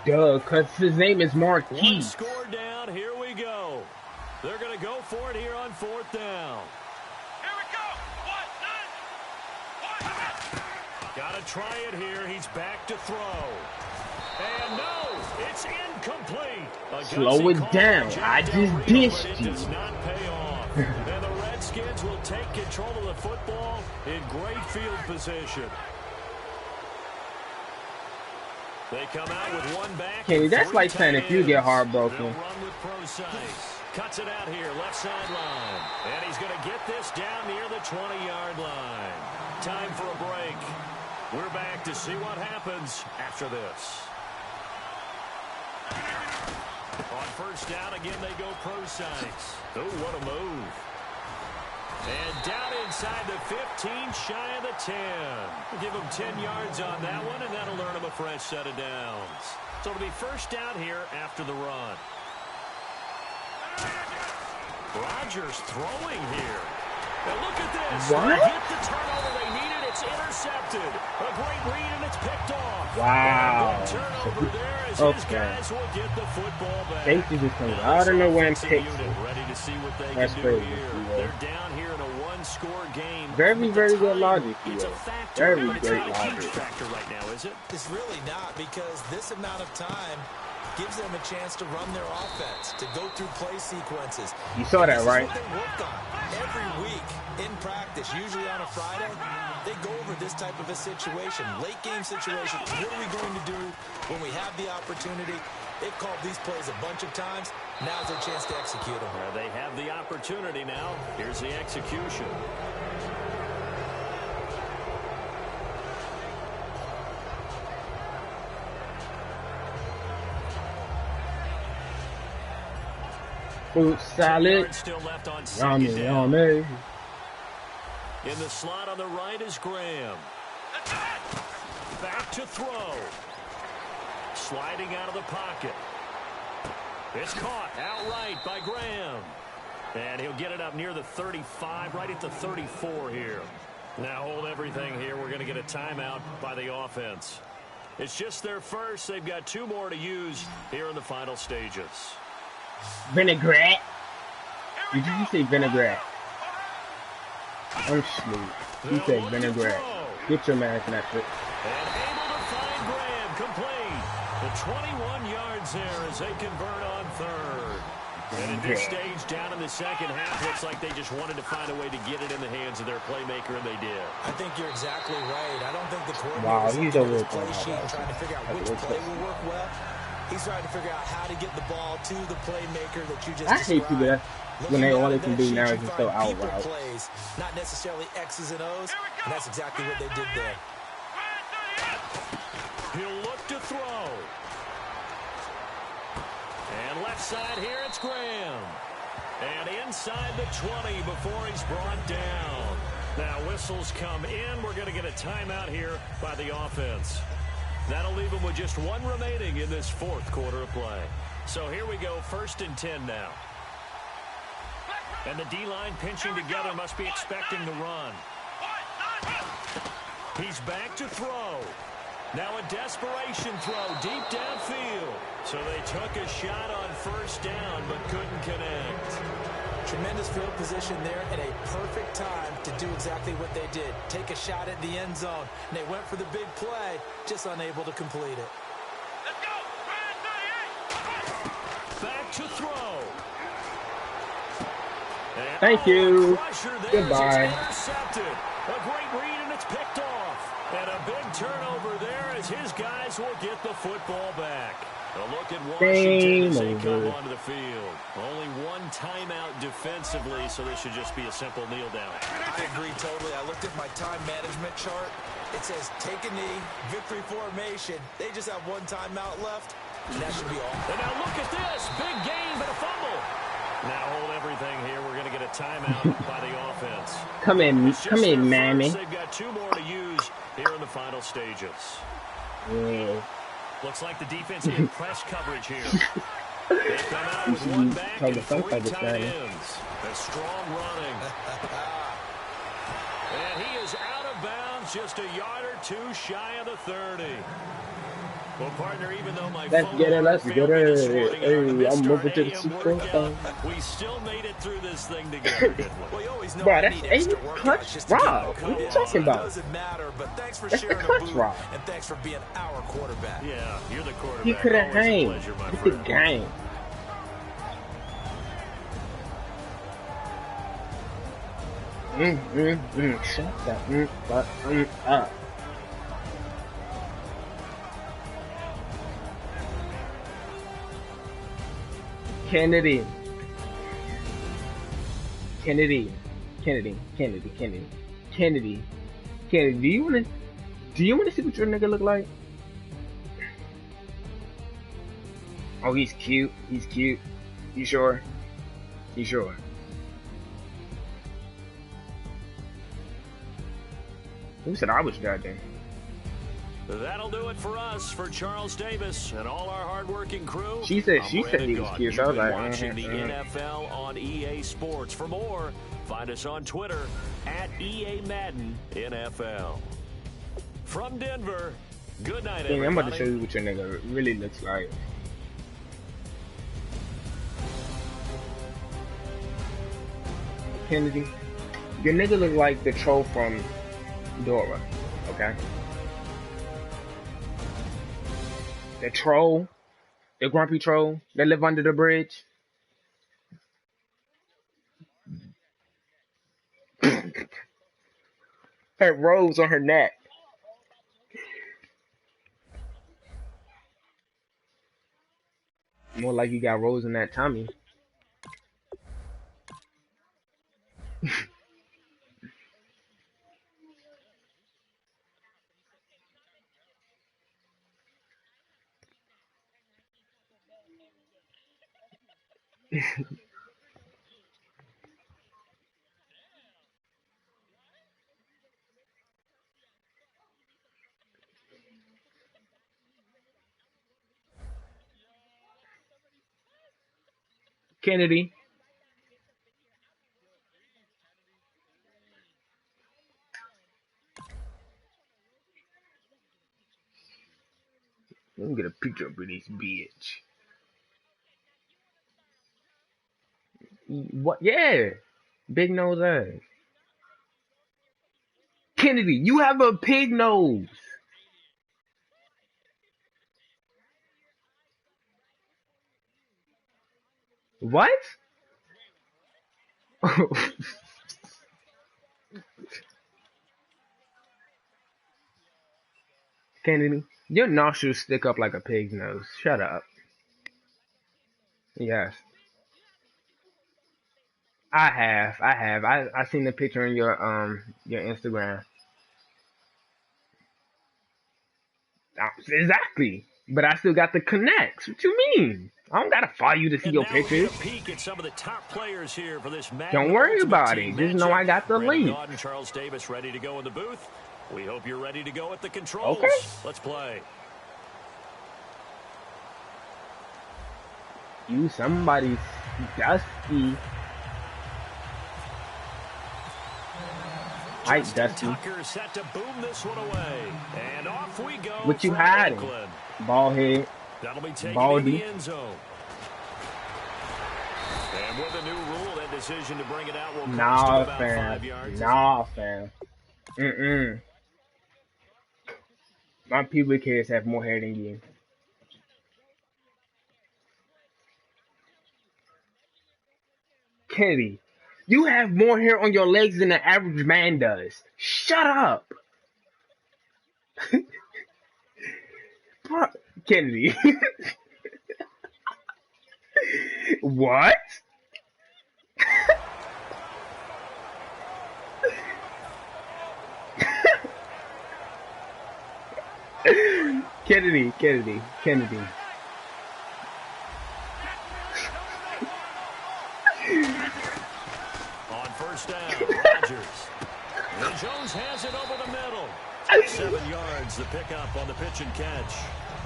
Duh, because his name is Marquise. One score down. Here we go. They're going to go for it here on 4th down. Here we go. 1, 2, 1. Got to try it here. He's back to throw. And no, it's incomplete. Slow it down. I just dished you. It does not pay off. And the Redskins will take control of the football in great field position. They come out with one back. Kenny, that's like saying if you get heartbroken. Cuts it out here, left sideline. And he's going to get this down near the 20-yard line. Time for a break. We're back to see what happens after this. On 1st down, again, they go pro size. Oh, what a move. And down inside the 15, shy of the 10. We'll give him 10 yards on that one, and that'll earn him a fresh set of downs. So it'll be 1st down here after the run. Rodgers throwing here. And look at this. What? They get the turnover they needed. It's intercepted. A great read, and it's picked off. Wow. And turnover there as his guys will get the football back. Safety just comes out of nowhere and picks it. Ready to see what they That's can do crazy. here. Yeah. They're down here in a one-score game. Very, very good logic. It's a Yeah. factor, Very but it's great not a huge logic. factor right now, is it? It's really not, because this amount of time gives them a chance to run their offense, to go through play sequences. You saw that, right? This is what they work on every week in practice, usually on a Friday. They go over this type of a situation, late game situation. What are we going to do when we have the opportunity? They've called these plays a bunch of times. Now's their chance to execute them. They have the opportunity now. Here's the execution. Fruit salad. Still left on Yummy, second down. yummy. In the slot on the right is Graham. Back to throw. Sliding out of the pocket. It's caught outright by Graham. And he'll get it up near the 35, right at the 34 here. Now hold everything here. We're going to get a timeout by the offense. It's just their first. They've got 2 more to use here in the final stages. Vinaigrette. Did you say vinaigrette? I'm smooth. You said vinaigrette. Get your man that shit. And able to find Graham complete. The 21 yards there as they convert on 3rd. And at this stage, down in the second half, looks like they just wanted to find a way to get it in the hands of their playmaker, and they did. I think you're exactly right. I don't think the Wow, coordinator's he's looking over at his play sheet and trying to figure out which play will work well. He's trying to figure out how to get the ball to the playmaker that you just I hate people that when they all they can do now is just go out route. Plays, not necessarily X's and O's, and that's exactly what they did there. He'll look to throw. And left side here, it's Graham. And inside the 20 before he's brought down. Now whistles come in. We're going to get a timeout here by the offense. That'll leave them with just 1 remaining in this 4th quarter of play. So here we go, 1st and 10 now. And the D-line pinching together, must be expecting the run. He's back to throw. Now a desperation throw deep downfield. So they took a shot on 1st down but couldn't connect. Tremendous field position there and a perfect time to do exactly what they did. Take a shot at the end zone. And they went for the big play, just unable to complete it. Let's go. Back to throw. Thank you. Pressure there Goodbye. is intercepted. A great read, and it's picked off. And a big turnover there as his guys will get the football back. A look at Washington as they come onto the field. Only one timeout defensively, so this should just be a simple kneel down. I agree totally. I looked at my time management chart. It says take a knee, victory formation. They just have one timeout left, and that should be all. And now look at this. Big game, but a fumble. Now hold everything here. We're going to get a timeout by the offense. Come in, mammy. They've got 2 more to use here in the final stages. Yeah. Looks like the defense in press coverage here. They come out with one back and 3 tight ends. A strong running. And he is out of bounds, just a yard or 2 shy of the 30. Well, partner, even though my let's get it. Hey, I'm moving to the Super Bowl. We still made it through this thing together, didn't we? Bro, that's 8 clutch rob. What are you talking about? That's the clutch rob. And thanks for being our quarterback. Yeah, you're the quarterback. He could have hanged with the game. Shut that up. Kennedy. Do you wanna see what your nigga look like? Oh, he's cute. You sure? Who said I was judging? That'll do it for us, for Charles Davis and all our hardworking crew. She said he was cute. So I was like, watching the NFL on EA Sports. For more, find us on Twitter at EA Madden NFL. From Denver, good night, everybody. I'm about to show you what your nigga really looks like. Kennedy, your nigga look like the troll from Dora, okay? The troll, the grumpy troll that live under the bridge. Had rose on her neck. More like you got rose in that tummy. Kennedy. Let me get a picture of this bitch. What? Yeah. Big nose ass. Kennedy, you have a pig nose. What? Kennedy, your nostrils stick up like a pig's nose. Shut up. Yes. I have. I seen the picture in your Instagram. Exactly. But I still got the connects. What you mean? I don't gotta follow you to see your pictures. Peek at some of the top players here for this don't worry about it. Just know I got the link. And Charles Davis ready to go in the booth. We hope you're ready to go at the controls. Okay. Let's play. You somebody's dusty. Right, Dusty. Tucker set to boom this one away. And off we go. What you hiding? Ball head. That'll be taken Baldy. in the end zone. And with a new rule, that decision to bring it out will cost him about 5 yards. Nah, fam. My pubic hairs have more hair than you. Kennedy, You have more hair on your legs than the average man does. Shut up. Kennedy. What? Kennedy. On first down, Rodgers. And Jones has it over the middle. 7 yards, the pickup on the pitch and catch.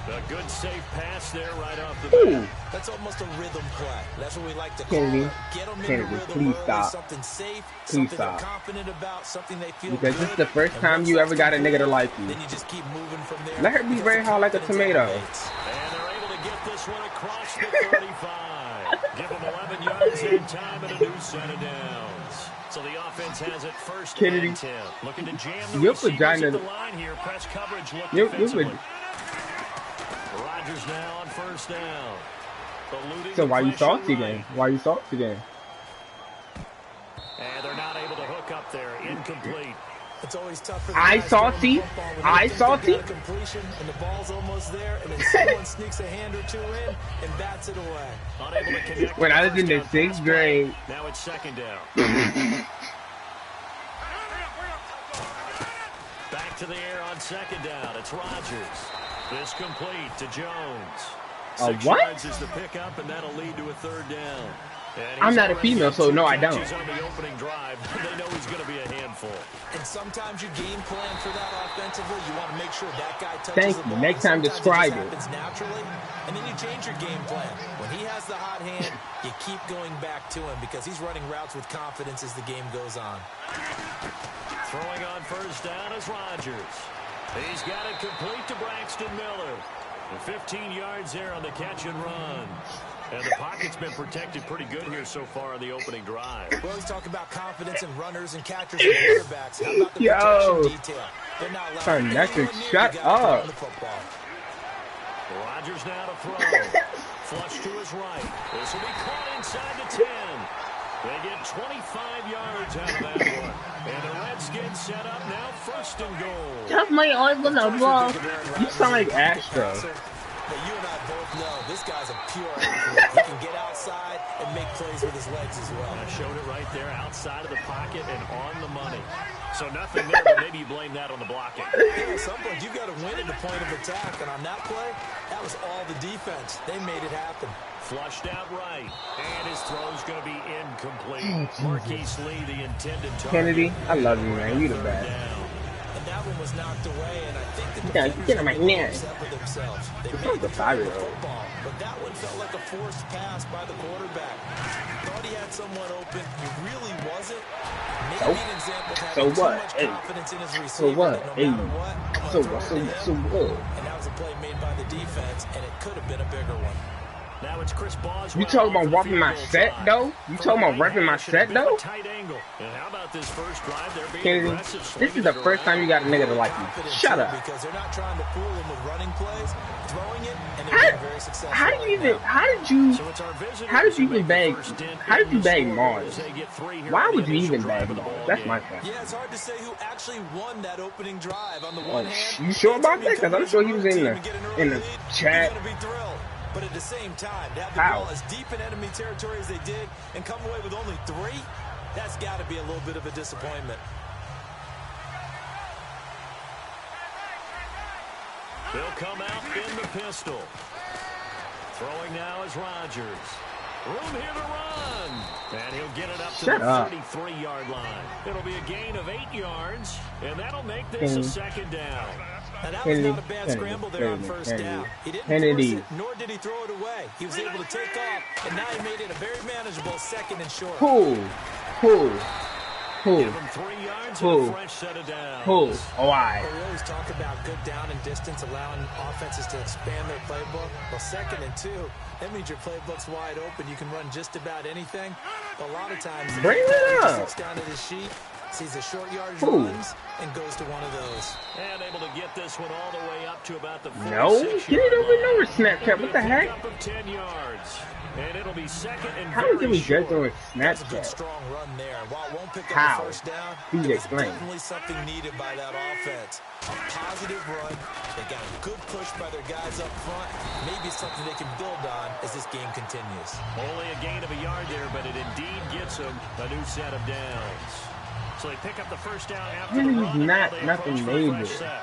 A good safe pass there right off the bat. That's almost a rhythm play. That's what we like to call Kennedy. it. Get them in Kennedy, the rhythm please early, stop. something safe, Please something stop. they're confident about, something they feel Because good. this is the first And time once you ever that's got a nigga to like you. then you just keep moving from there. Let her be very hard like a tomato. And they're able to get this one across the 35. Give them 11 yards in time and a new set of downs. So the offense has it first Kennedy. and 10. Looking to jam the Your receivers vagina- at the line here. Press coverage look Your defensively. Rodgers now on first down. Eluding So the why you pressure salty right. then? Why you salty then? And they're not able to hook up there. Incomplete. It's always tough for the I guys salty? throwing the football when I they think salty? they got a completion and the ball's almost there, and then someone sneaks a hand or two in and bats it away. Unable to connect. When with I the was in the first down 6th pass grade. play. Now it's second down. Back to the air on second down. It's Rodgers. This complete to Jones. 6 what? yards is the pickup, and that'll lead to a third down. And I'm he's not a already female, got so 2 no, I don't. catches on the opening drive. They know he's going to be a handful. And sometimes you game plan for that offensively. You want to make sure that guy touches Thank the you. ball. Next and time, sometimes describe it. it. Just happens naturally, and then you change your game plan. When he has the hot hand, you keep going back to him because he's running routes with confidence as the game goes on. Throwing on first down is Rodgers. He's got it complete to Braxton Miller. And 15 yards there on the catch and run. And the pocket's been protected pretty good here so far on the opening drive. We always talk about confidence in runners and catchers and quarterbacks. How about the Yo. protection detail? They're not allowing Son, that anyone could near shut the guy throwing up. the football. Rodgers now to throw. Flush to his right. This will be caught inside the 10. They get 25 yards out of that one. And the Redskins set up now first and goal. That's my eyes on the ball. You sound like Astro. But you and I both know this guy's a pure athlete. He can get outside and make plays with his legs as well. I showed it right there outside of the pocket and on the money. So nothing there, but maybe you blame that on the blocking. Yeah, at some point, you've got to win at the point of attack. And on that play, that was all the defense. They made it happen. Flushed out right. And his throw's going to be incomplete. Marquise Lee, the intended target. Kennedy, I love you, man. You the best. And that one was knocked away, and I think the Yeah, defenders get on my were neck. upset with themselves. They It's made like a the play with 5-year-old. football, but that one felt like a forced pass by the quarterback. Thought he had someone open. He really wasn't. Maybe So? an example of So having too what? much Hey. confidence in his receiver. So what? That no Hey. matter what, I'm gonna So throw what? it So, to him. so what? And that was a play made by the defense, and it could have been a bigger one. Now it's Chris Boswell. You talking about repping my set, though? You talking about repping my set, though? Tight angle. And how about this first drive? They're being Kennedy, aggressive, this is slinging the it first time you got a nigga to like you. Confident Shut too, up. because they're not trying to fool him with running plays, throwing it, and How- they're being very successful. How did right you even? now. How did you? So it's our visitors How did you who even make the bag? first dent How did in you the bag scoreboard Mars? as they get 3 here Why on the would you initial even drive bag of the Mars? ball That's game. my question. Yeah, it's hard to say who actually won that opening drive. On the Oh, one hand, you sure about that? anytime Because I'm you sure come he was as a in road the team and get an early lead, chat. You're gonna be thrilled. But at the same time, to have the How? ball as deep in enemy territory as they did and come away with only 3, that's got to be a little bit of a disappointment. They'll come out in the pistol. Throwing now is Rodgers. Room here to run. And he'll get it up to Shut the up. 33-yard line. It'll be a gain of 8 yards, and that'll make this a Kennedy. second down. And that was Kennedy, not a bad scramble there on first down. He didn't Kennedy. force it, nor did he throw it away. He was able to take off, and now he made it a very manageable second and short. Who? Give him 3 yards and Who? a fresh set of downs. Who? Why? We always talk about good down and distance, allowing offenses to expand their playbook. Well, 2nd and 2, that means your playbook's wide open. You can run just about anything. A lot of times, Bring it up. looks down at his sheet, sees the short yardage Ooh. runs and goes to one of those. And able to get this one all the way up to about the 46 No, get it over no Snapchat. What the heck? Up of 10 yards. And it'll be second and How is it very rejected short. on That's a good Snapchat? strong run there. While it won't pick up How? the first down, Please it was explain. definitely something needed by that offense. A positive run. They got a good push by their guys up front. Maybe something they can build on as this game continues. Only a gain of a yard there, but it indeed gets them a new set of downs. So they pick up the first down after the Really run. not and nothing approach for a fresh major. set.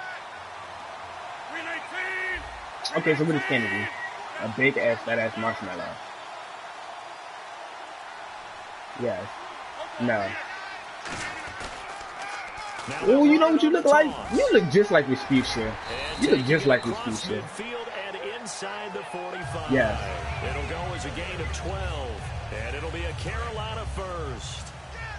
Okay, so what is Kennedy? A big ass, fat ass marshmallow. Yes. No. Oh, you know what you look like? You look just like Respucia. You look just like Respucia. Midfield and inside the 45. Yeah. It'll go as a gain of 12. And it'll be a Carolina first.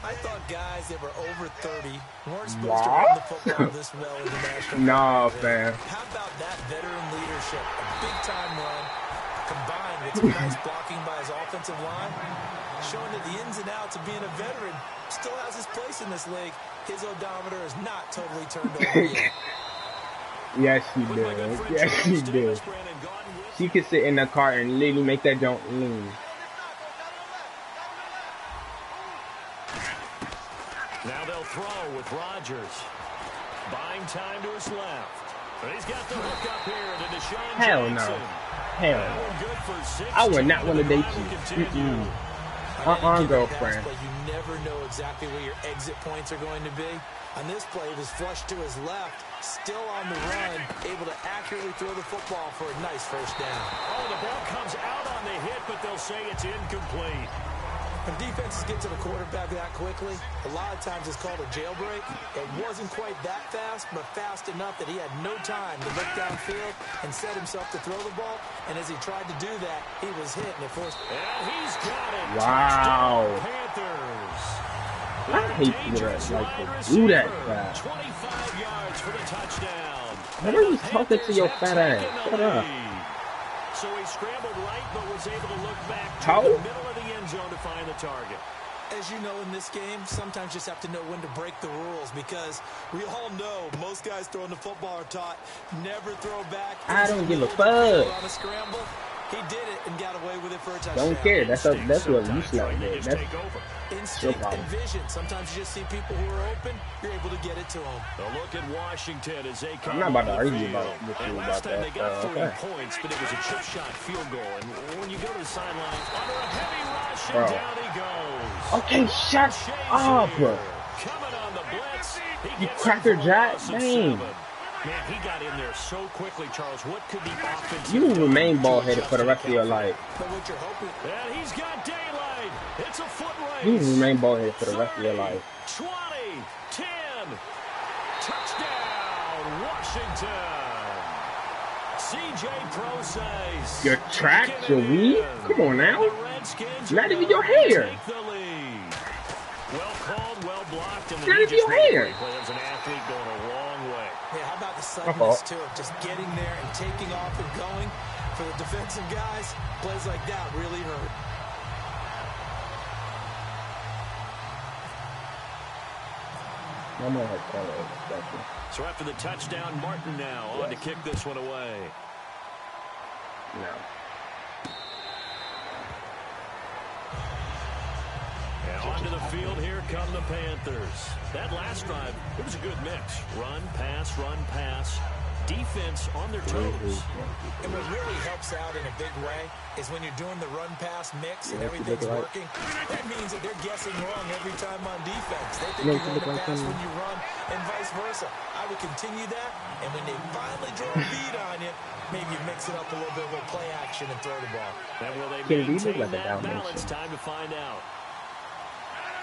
I thought guys that were over 30 weren't supposed to run the football this well in the national. Nah, fam. How about that veteran leadership? A big-time run combined with some nice blocking by his offensive line, showing that the ins and outs of being a veteran still has his place in this league. His odometer is not totally turned over yet. Yes, she did. Yes, she did. She could sit in the car and literally make that jump lean. Now they'll throw with Rodgers. Buying time to his left. But he's got the hook up here to Deshaun Hell Jackson. no. Hell That no. one good for 16. I would not want to date The you. drive will continue. Girlfriend. But you never know exactly where your exit points are going to be. On this play, it was flushed to his left, still on the run, able to accurately throw the football for a nice first down. Oh, the ball comes out on the hit, but they'll say it's incomplete. When defenses get to the quarterback that quickly, a lot of times it's called a jailbreak. It wasn't quite that fast, but fast enough that he had no time to look downfield and set himself to throw the ball. And as he tried to do that, he was hit, and it forced. And he's got it. Wow. Touchdown, Panthers. I hate people that like to do that fast. 25 yards for the touchdown. Why are you talking to your fat ass? Shut up. So he scrambled right, but was able to look back to How? the middle of the end zone to find the target. As you know, in this game, sometimes you just have to know when to break the rules, because we all know most guys throwing the football are taught never throw back. I don't give a fuck. On a scramble, he did it and got away with it for a touchdown. Don't care. That's what you like. Just That's take over. Instinct problem. and vision. Sometimes you just see people who are open, you're able to get it to them. A look at Washington as they come I'm not about to on the argue field. with you And about last time that. they got 3 Okay. points, but it was a chip shot field goal. And when you go to the sideline, under a heavy rush, Bro. and down he goes. Okay, shut up. Shazier coming on the blitz. He You gets cracker him for a jack? loss of Dang. 7. Man, he got in there so quickly, Charles. What could the offense You will do remain to ball-headed adjust for the to rest of your count? life. But what you're hoping, And he's got daylight. It's a foot race. You will remain ball-headed for the rest of your 30, life. 20, 10. Touchdown, Washington. C.J. Procise. Your tracks, your weed? Come on now. The Redskins Not are even your gonna hair. take the lead. Well called, well blocked, and Not he even just your made a hair. great play as an athlete going a long way. yeah, how about the fault. suddenness to it? Just getting there and taking off and going. For the defensive guys, plays like that really hurt. I'm gonna have color. So after the touchdown, Martin now on to kick this one away. No. And onto the field, here come the Panthers. That last drive, it was a good mix. Run, pass, defense on their toes. And what really helps out in a big way is when you're doing the run-pass mix and everything's working, that means that they're guessing wrong every time on defense. They think you're going to pass when you run and vice versa. I would continue that, and when they finally draw a beat on you, maybe you mix it up a little bit with play action and throw the ball. And will they Can we look maintain like a that Dalmatian? balance? Time to find out.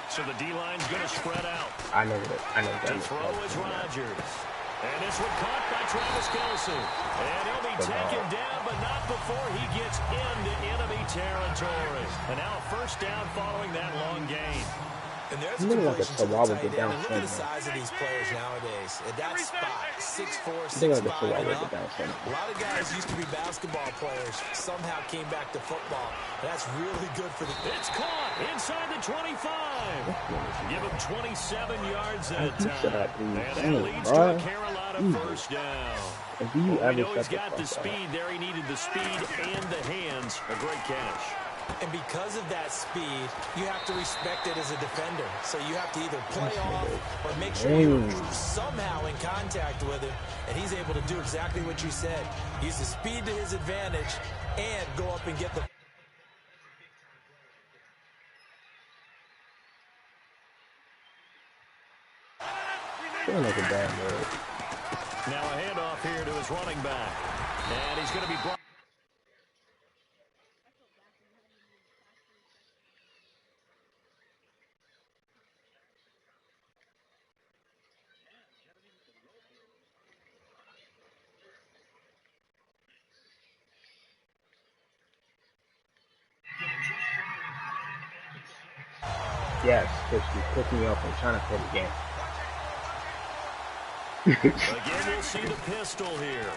So the D-line's going to spread out. I know that. I know To that. throw is Rodgers. And this one caught by Travis Kelce. And he'll be taken down, but not before he gets into enemy territory. And now a first down following that long gain. And there's You a look like a completion to the chihuahua tight with end. Down And look at the syndrome. size of these players nowadays. At that spot, 6'4", You look like a 6'5", chihuahua and with up. Down syndrome. A lot of guys used to be basketball players, somehow came back to football. That's really good for the... It's caught inside the 25. Give him 27 yards that Shut time. up, dude. And that Dang, leads bro. to a Carolina first down. If you Well, we ever know he's shut the got the fuck up. speed there. He needed the speed and the hands. A great catch. And because of that speed, you have to respect it as a defender. So you have to either play off or make sure you're somehow in contact with him. And he's able to do exactly what you said. Use the speed to his advantage and go up and get the... Feeling like a bad move. Now a handoff here to his running back. And he's going to be brought... Yes, because you picked me up and trying to play the game. Again, we'll see the pistol here.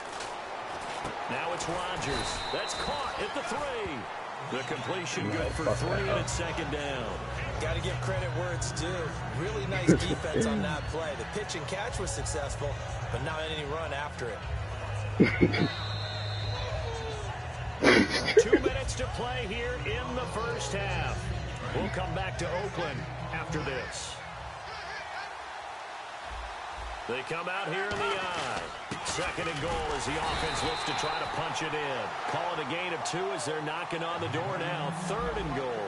Now it's Rodgers. That's caught at the 3. The completion good for 3, and it's second down. Got to give credit where it's due. Really nice defense on that play. The pitch and catch was successful, but not any run after it. 2 minutes to play here in the first half. We'll come back to Oakland after this. They come out here in the eye. Second and goal as the offense looks to try to punch it in. Call it a gain of 2 as they're knocking on the door now. Third and goal.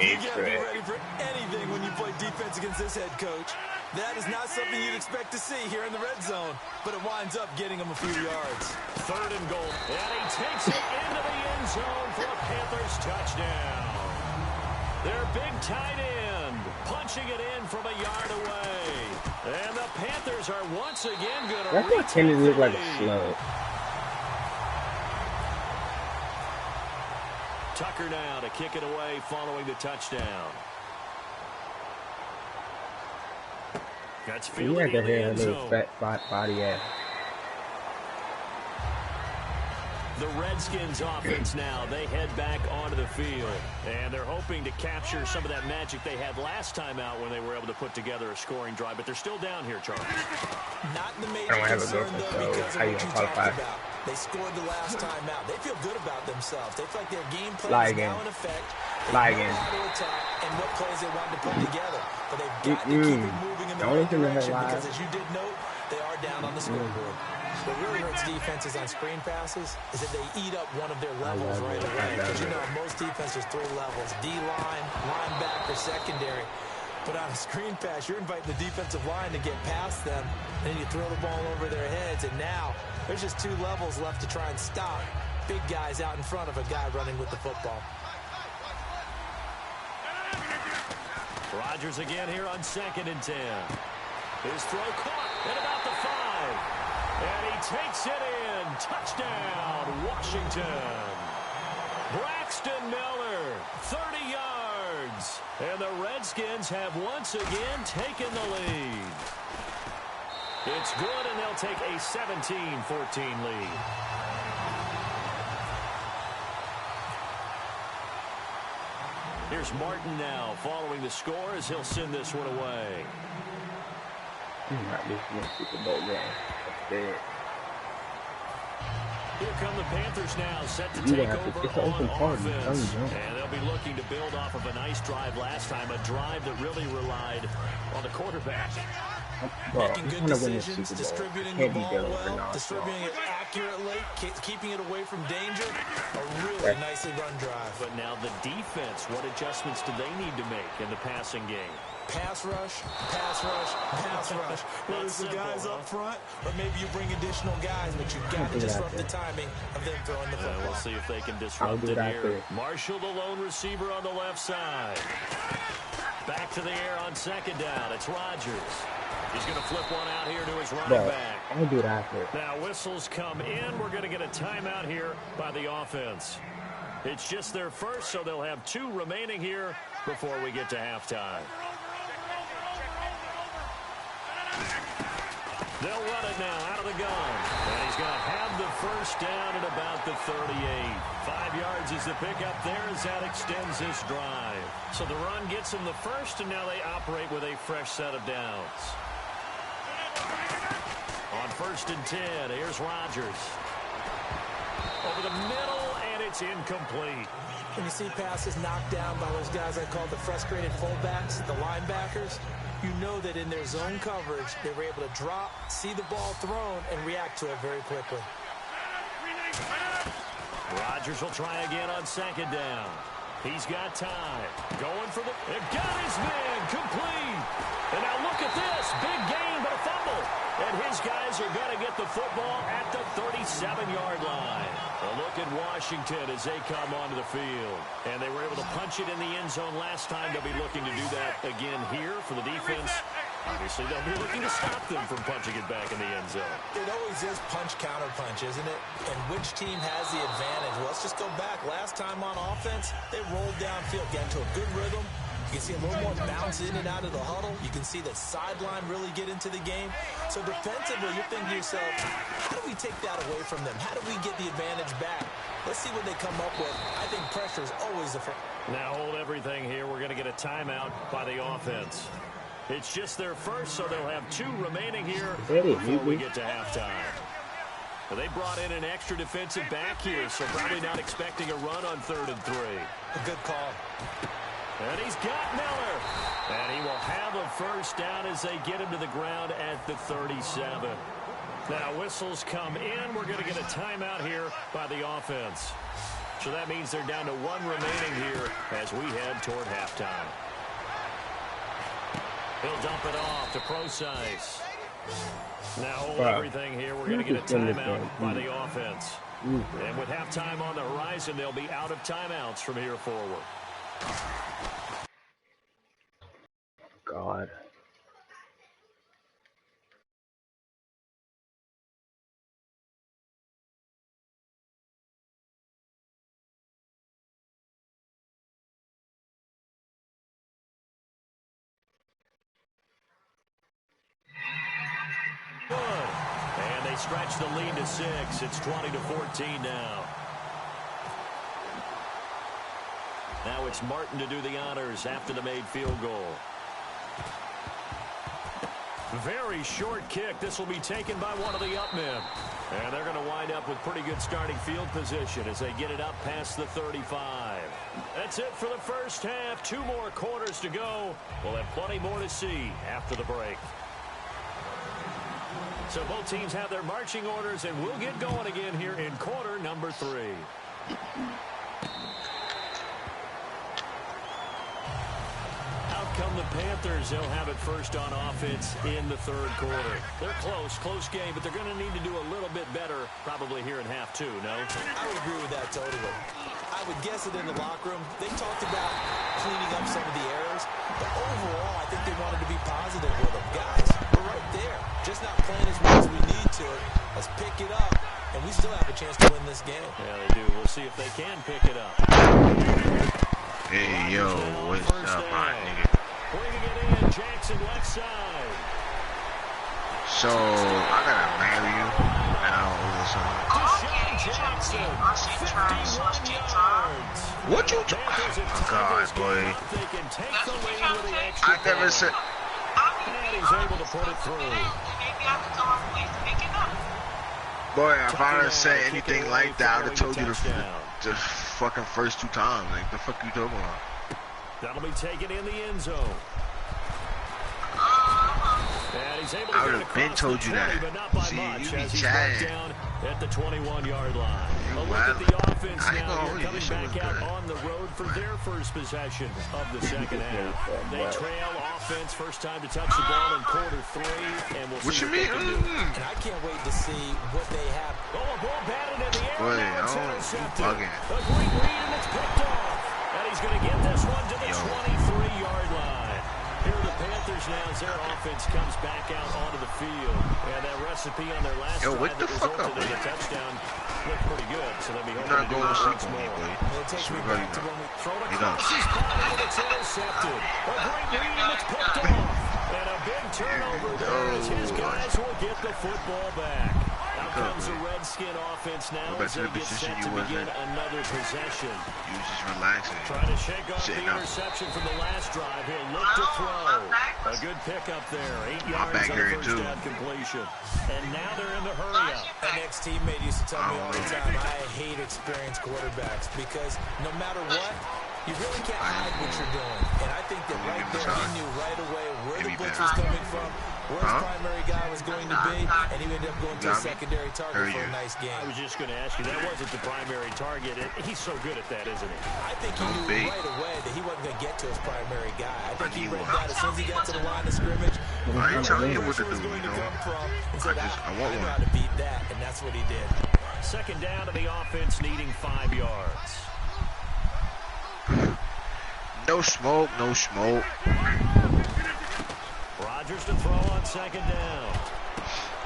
You got to be ready for anything when you play defense against this head coach. That is not something you'd expect to see here in the red zone, but it winds up getting him a few yards. Third and goal. And he takes it into the end zone for a Panthers touchdown. Their big tight end punching it in from a yard away. And the Panthers are once again going to That's what Kennedy look like a slug. Tucker now to kick it away following the touchdown. That's He fielding had to in the have a end little zone. fat body ass. The Redskins offense now, they head back onto the field. And they're hoping to capture some of that magic they had last time out when they were able to put together a scoring drive. But they're still down here, Charles. Not the I major don't have a concern, good though, one, so because of how you what you gonna talked qualify? about. They scored the last time out. They feel good about themselves. They feel like their game plan Lie is again. now in effect. They Lie know again. how to attack and what plays they want to put together. But they've got to keep it moving in the The only right thing that direction lies- because, as you did note, they are down on the scoreboard. What really hurts defenses on screen passes is that they eat up one of their levels right away. Because, you know, most defenses 3 levels, D-line, linebacker, secondary. But on a screen pass, you're inviting the defensive line to get past them, and then you throw the ball over their heads, and now there's just 2 levels left to try and stop big guys out in front of a guy running with the football. Rodgers again here on 2nd and 10. His throw caught at about the 5. And he takes it in. Touchdown, Washington. Braxton Miller, 30 yards. And the Redskins have once again taken the lead. It's good, and they'll take a 17-14 lead. Here's Martin now following the score as he'll send this one away. Not this one Super Bowl game. That's bad. Here come the Panthers now, set to You take have to over get the open on party. offense. Don't jump. And they'll be looking to build off of a nice drive last time, a drive that really relied on the quarterback. Bro, Making I'm good trying to win this decisions, Super Bowl. distributing the Can't be ball dealing with well, nonsense. distributing it accurately, keeping it away from danger. A really nicely run drive. But now the defense, what adjustments do they need to make in the passing game? Pass rush, pass rush, pass rush. Whether it's the simple, guys huh? up front, or maybe you bring additional guys, but you've got to disrupt the timing of them throwing the football. We'll see if they can I'll disrupt do it that here. too. Marshall, the lone receiver on the left side. Back to the air on 2nd down. It's Rodgers. He's going to flip one out here to his running Bro, back. I'll do that after. Now whistles come in. We're going to get a timeout here by the offense. It's just their first, so they'll have 2 remaining here before we get to halftime. They'll run it now out of the gun. And he's going to have the first down at about the 38. 5 yards is the pickup there as that extends this drive. So the run gets them the first, and now they operate with a fresh set of downs. On 1st and 10, here's Rodgers. Over the middle, and it's incomplete. When you see passes knocked down by those guys I call the frustrated fullbacks, the linebackers, you know that in their zone coverage, they were able to drop, see the ball thrown, and react to it very quickly. Rodgers will try again on 2nd down. He's got time. Going for the... It got his man complete. And now look at this. Big gain, but a fumble. And his guys are going to get the football at the 37-yard line. A look at Washington as they come onto the field. And they were able to punch it in the end zone last time. They'll be looking to do that again here for the defense. Obviously, they'll be looking to stop them from punching it back in the end zone. It always is punch-counter-punch, isn't it? And which team has the advantage? Well, let's just go back. Last time on offense, they rolled downfield, got into a good rhythm. You can see a little more bounce in and out of the huddle. You can see the sideline really get into the game. So defensively, you're thinking to yourself, how do we take that away from them? How do we get the advantage back? Let's see what they come up with. I think pressure is always the first. Now hold everything here. We're going to get a timeout by the offense. It's just their first, so they'll have 2 remaining here before we get to halftime. Well, they brought in an extra defensive back here, so probably not expecting a run on 3rd and 3. A good call. And he's got Miller. And he will have a first down as they get him to the ground at the 37. Now whistles come in. We're going to get a timeout here by the offense. So that means they're down to 1 remaining here as we head toward halftime. He'll dump it off to Procise. Now hold everything here. We're going to get a timeout by the offense. And with halftime on the horizon, they'll be out of timeouts from here forward. God. Good. And they stretch the lead to 6. It's 20-14 now. Now it's Martin to do the honors after the made field goal. Very short kick. This will be taken by one of the up men. And they're going to wind up with pretty good starting field position as they get it up past the 35. That's it for the first half. 2 more quarters to go. We'll have plenty more to see after the break. So both teams have their marching orders, and we'll get going again here in quarter number 3. Out come the Panthers. They'll have it first on offense in the 3rd quarter. They're close game, but they're going to need to do a little bit better probably here in half 2, no? I would agree with that totally. I would guess it in the locker room. They talked about cleaning up some of the errors, but overall, I think they wanted to be positive with them. Guys, we're right there. Just not playing as well as we need to. Let's pick it up, and we still have a chance to win this game. Yeah, they do. We'll see if they can pick it up. Hey, yo, what's up, my nigga? Bringing it in, Jackson left side. So, I gotta marry you now over something. Jackson, 51 yards. What you talking? Oh my God, boy. I never said. And he's able to put it through. Boy, if I didn't say anything like that, I would have told you the fucking first 2 times. Like, the fuck you talking about? That'll be taken in the end zone. And he's able to I would have been told you that. but not by See, much, you be as he's brought chatting. down at the 21-yard line. You A look at the offense I ain't now. gonna They're hold you. coming This shit back was out good. on the road for their first possession of the second half. They trail offense first time to touch the ball in quarter 3, and we'll What see you what mean? they can do. And I can't wait to see what they have. Oh, a ball batted in the air. Boy, Now it's I don't intercepted. bugging. A great read, and it's picked off. And he's going to get this one to the 23-yard line. Here are the Panthers now as their offense comes back out onto the field. And that recipe on their last drive wake the that fuck resulted up, in a man. touchdown looked pretty good. So they'll be You're hoping not to do going to this sleep once on me, more. boy. It takes me back to when we Throw it You across done. his body, and it's intercepted. A great read, and it's picked off. And a big big turnover there as his guys will get the football back. Out comes the Redskin offense now as they get set to begin another possession. You was just relaxing. Trying to shake off the interception from the last drive. He'll look to throw. A good pickup there. 8 yards on the first down completion. And now they're in the hurry up. An ex-teammate used to tell me all the time, I hate experienced quarterbacks because no matter what, you really can't hide what you're doing. And I think that right there, he knew right away where the blitz was coming from, where his primary guy was going to be, and he ended up going to a secondary target for a nice game. I was just going to ask you, that wasn't the primary target. He's so good at that, isn't he? I think he knew right away that he wasn't going to get to his primary guy. I think he read that as soon as he got to the line of scrimmage. I ain't telling you what to do, you know. I want one. How to beat that, and that's what he did. Second down to the offense, needing 5 yards. No smoke, no smoke. Rodgers to throw on second down.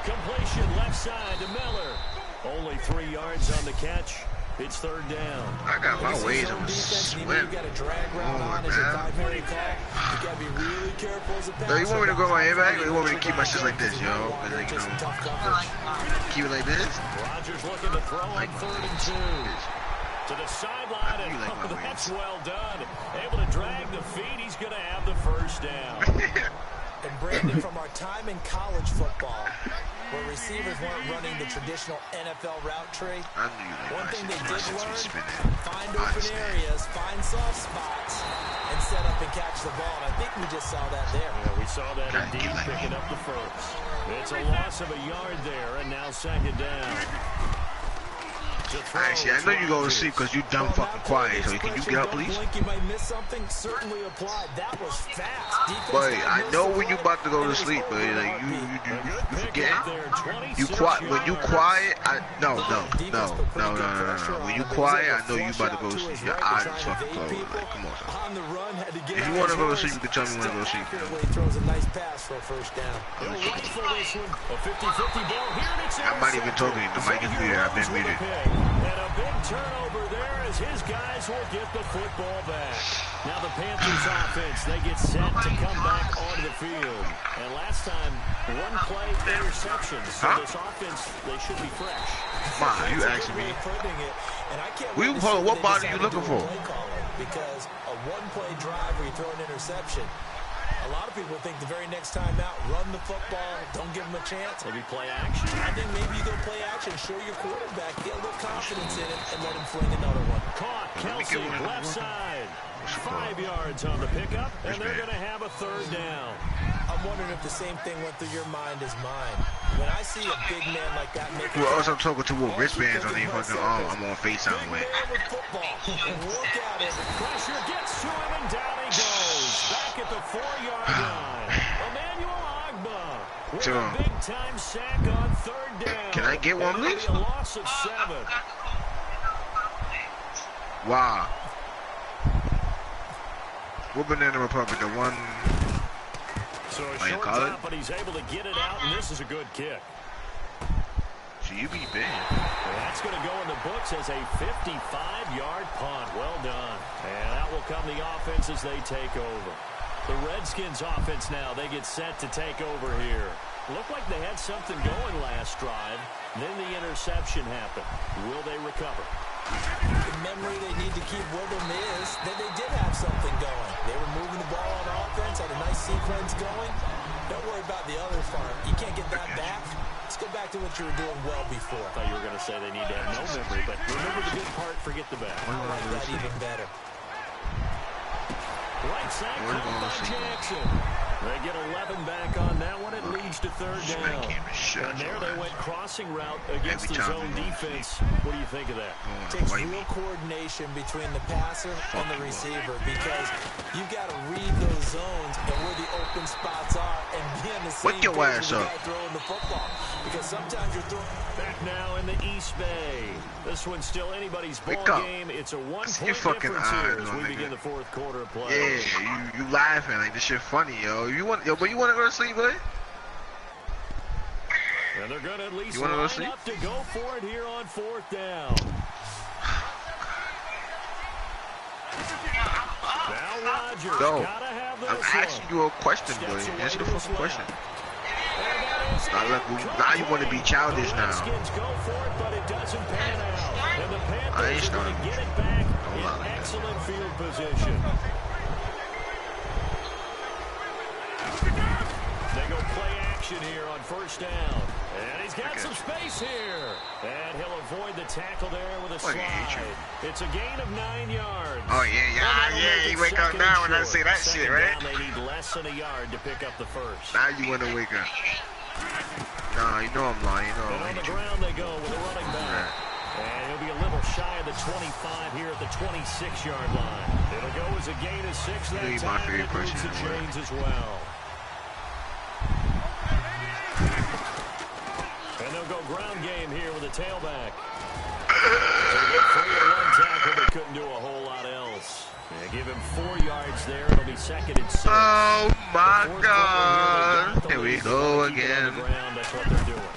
Completion left side to Miller. Only 3 yards on the catch. It's third down. I got my ways on swim. You got to drag route on as your primary call. You got to be really careful as a passer. No, you want me to go my head back, or you want me to keep my shit like this, yo? Like, you know, keep it like this. Rodgers looking to throw on 3rd and 2. To the sideline, and that's well done. Able to drag the feet. He's going to have the first down. And Brandon, from our time in college football, where receivers weren't running the traditional NFL route tree, one thing they did learn, find open areas, find soft spots, and set up and catch the ball. And I think we just saw that there. Yeah, we saw that indeed, picking up the first. It's a loss of a yard there, and now second down. Actually, I know you go to sleep because you dumb fucking quiet. So can you get up, please? You might miss something. Certainly applied. That was fast. But I know when you about to go to sleep, but like you forget. You quiet when you quiet. No. When you quiet, I know you about to go to sleep. Your eyes are fucking closed. Like, come on, son. If you want to go to sleep, you can tell me when to go to sleep. Throws a nice pass for a first down. I'm not even talking. The mic is muted. I've been muted. And a big turnover there as his guys will get the football back. Now the Panthers offense, they get set to come back onto the field. And last time, 1 play interception. So this offense, they should be fresh. Ma, you asking me. What body are you looking for? Because a 1-play drive where you throw an interception, a lot of people think the very next time out, run the football, don't give them a chance. Maybe play action. I think maybe you go play action, show your quarterback, get a little confidence in it, and let him fling another one. Caught, Kelsey, left side. 5 yards on the pickup, and they're going to have a third down. I'm wondering if the same thing went through your mind as mine. When I see a big man like that make Who else I'm talking to with wristbands on their fucking arm, I'm on FaceTime with. Look at it. Pressure gets to him, and down he goes. Back at the 4-yard line. Emmanuel Agba with a big-time sack on third down. Can I get one, please? A loss of 7. Wow. What Banana Republic? The one... So a short drop, but he's able to get it out, and this is a good kick. So you be big. Well, that's going to go in the books as a 55-yard punt. Well done. And out will come the offense as they take over. The Redskins offense now, they get set to take over here. Looked like they had something going last drive. Then the interception happened. Will they recover? The memory they need to keep with them is that they did have something going. They were moving the ball on offense, had a nice sequence going. Don't worry about the other part. You can't get that back. Let's go back to what you were doing well before. I thought you were going to say they need to have no memory, but remember the good part, forget the bad. I like that even better. Right side caught by Jackson. They get 11 back on that one. It leads to third down. And there they went crossing route against the zone defense. What do you think of that? It takes real coordination between the passer and the receiver because you've got to read those zones and where the open spots are and be on the same page with the guy throwing the football. Because sometimes you're throwing... Back now in the East Bay. This one's still anybody's ball game. It's a 1-point difference here as we begin the fourth quarter of play. Yeah, you laughing like this shit funny, yo. But you want to go to sleep, buddy? And they're going to at least line up to go for it here on fourth down. Now Rodgers. No, Gotta have this I'm asking you a question, boy. Answer the fucking question. Now you want to be childish now. Go for it, but it doesn't pan out. And the I ain't Panthers are going starting to with get you. it back Don't in lie like that. excellent field position. They go play action here on first down. And he's got some space here. And he'll avoid the tackle there with a slide. It's a gain of 9 yards. Oh, yeah. You wake up now when I say that shit, right? They need less than a yard to pick up the first. Now you want to wake up. Nah, you know I'm lying. You know And on the ground they go with a running back. And he'll be a little shy of the 25 here at the 26-yard line. It'll go as a gain of 6 that You're time. my favorite And it person moves in the the world. chains as well. And they'll go ground game here with a tailback. So they get 3-1 tackle, but couldn't do a whole lot else. They give him 4 yards there. It'll be 2nd and 6. Oh, my The fourth God. quarter Here we lead. go They keep it on the again. ground. That's what they're doing.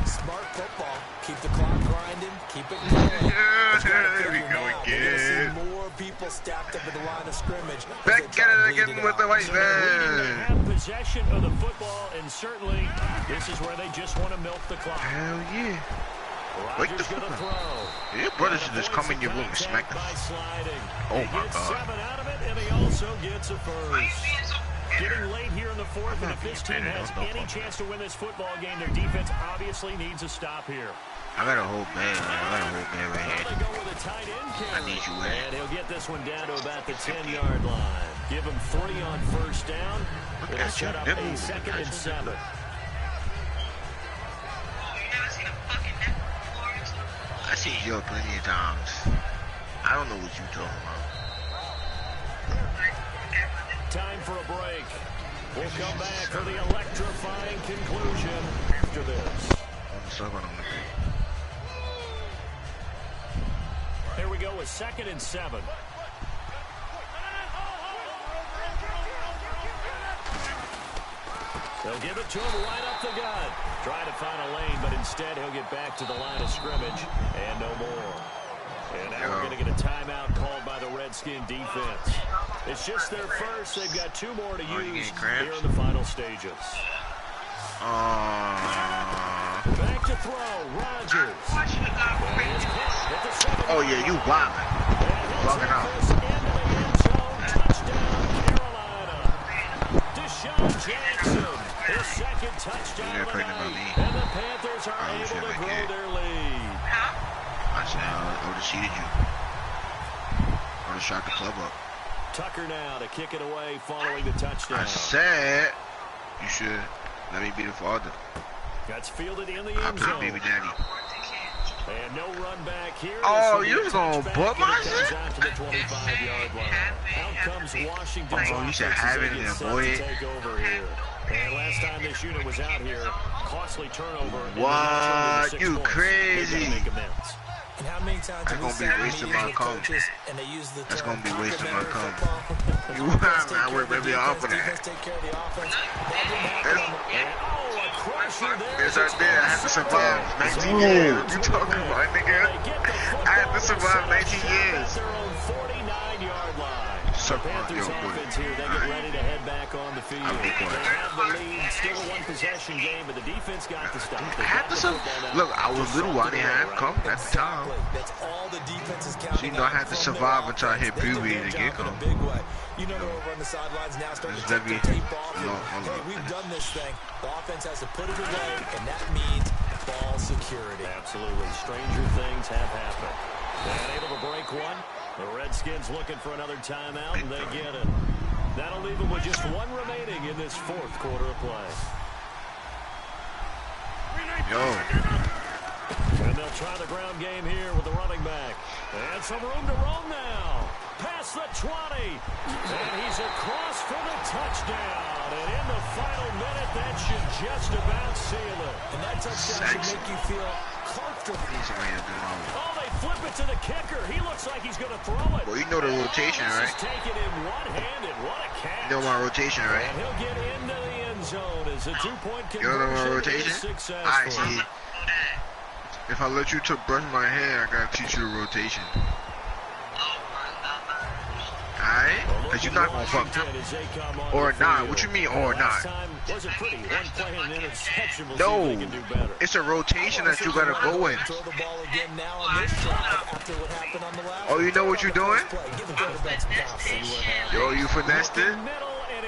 Smart football. Keep the clock grinding. Keep it going. Here we go They're again. gonna see more people stacked up at the line of scrimmage. as Back they try at to it bleed again with the out. white So they're leading to man. have possession of the football, and certainly this is where they just want to milk the clock. Hell yeah. Wake the Rodgers fuck gonna up. throw. Your brother should just come in your room and smack the By sliding. Oh, He my gets God. 7 out of it, and he also gets a first. Getting late here in the fourth, and if this team has any chance to win this football game, their defense obviously needs a stop here. I got a whole man. right They here. go with a tight end carry. I need you in. And he'll get this one down to about the 10-yard line. Give him 3 on first down. It'll at set you. up They're a moving. 2nd and 7. I seen Joe plenty of times. I don't know what you talking about. Time for a break. We'll come back for the electrifying conclusion after this. I'm stuck on them. Here we go with 2nd and 7. They'll give it to him right up the gut. Trying to find a lane, but instead he'll get back to the line of scrimmage and no more. And now we're going to get a timeout called by the Redskin defense. It's just their first. They've got 2 more to use here in the final stages. Back to throw, Rodgers. Oh, yeah, you wild. Bugging out. Jackson, his 2nd touchdown of the night, and the Panthers are able to grow their lead. I would have seated you. I would have shot the club up. Tucker now to kick it away following the touchdown. I said you should let me be the father. That's fielded in the I end play zone. baby daddy. And no run back here. Oh, you was gonna butt my shit? Out to the 25-yard line. Out comes Washington's Oh, you should offense have as it they in get there, set boy. to take over here. And last time this unit was out here, costly turnover. and they're What? now turned into 6 You points. crazy. They gotta make amends. And how many times That's have we gonna be seen wasting meetings my with cum. coaches and they use the That's term gonna be wasting my cum. complementary You football? wild, Defense man. take We're care of the really off of defense, that. defense take care of the offense. That didn't happen on the Oh, a crusher there. Yes, I did. I had to survive 19 years. What you talking about, nigga? I had to survive 19 years. Their own 49-yard line. Suck my Panthers yo, boy. offense here. They get ready to head back on the field. I'll be quiet. They have the lead. Still a 1-possession game, but the defense got the stop. They I had got to the survive. football now. Look, I was little. I didn't have cum at the time. That's all the defense is counting So you know I had to survive until I hit puberty to get cum. Big way. You know they're over on the sidelines now, starting to This take is the tape off. no, And, no, hey, we've done this thing. The offense has to put it away, and that means ball security. Absolutely. Stranger things have happened. And able to break one. The Redskins looking for another timeout, and they get it. That'll leave them with just 1 remaining in this 4th quarter of play. Yo. And they'll try the ground game here with the running back. And some room to roam now. Past the 20. And he's across for the touchdown. And in the final minute, that should just about seal it. And that touchdown should make you feel comfortable. Oh, they flip it to the kicker. He looks like he's going to throw it. Well, you know the rotation, This right? is taken in one-handed. What a catch. You know my rotation, right? And he'll get into the end zone as a 2-point You know my conversion rotation? is successful. Alright, see. If I let you brush my hair, I gotta teach you the rotation. Alright, alright? Cause you're not gonna fuck or not. What you mean or not? No, it's a rotation that you gotta go in. Oh, you know what you're doing? Yo, you finessed it?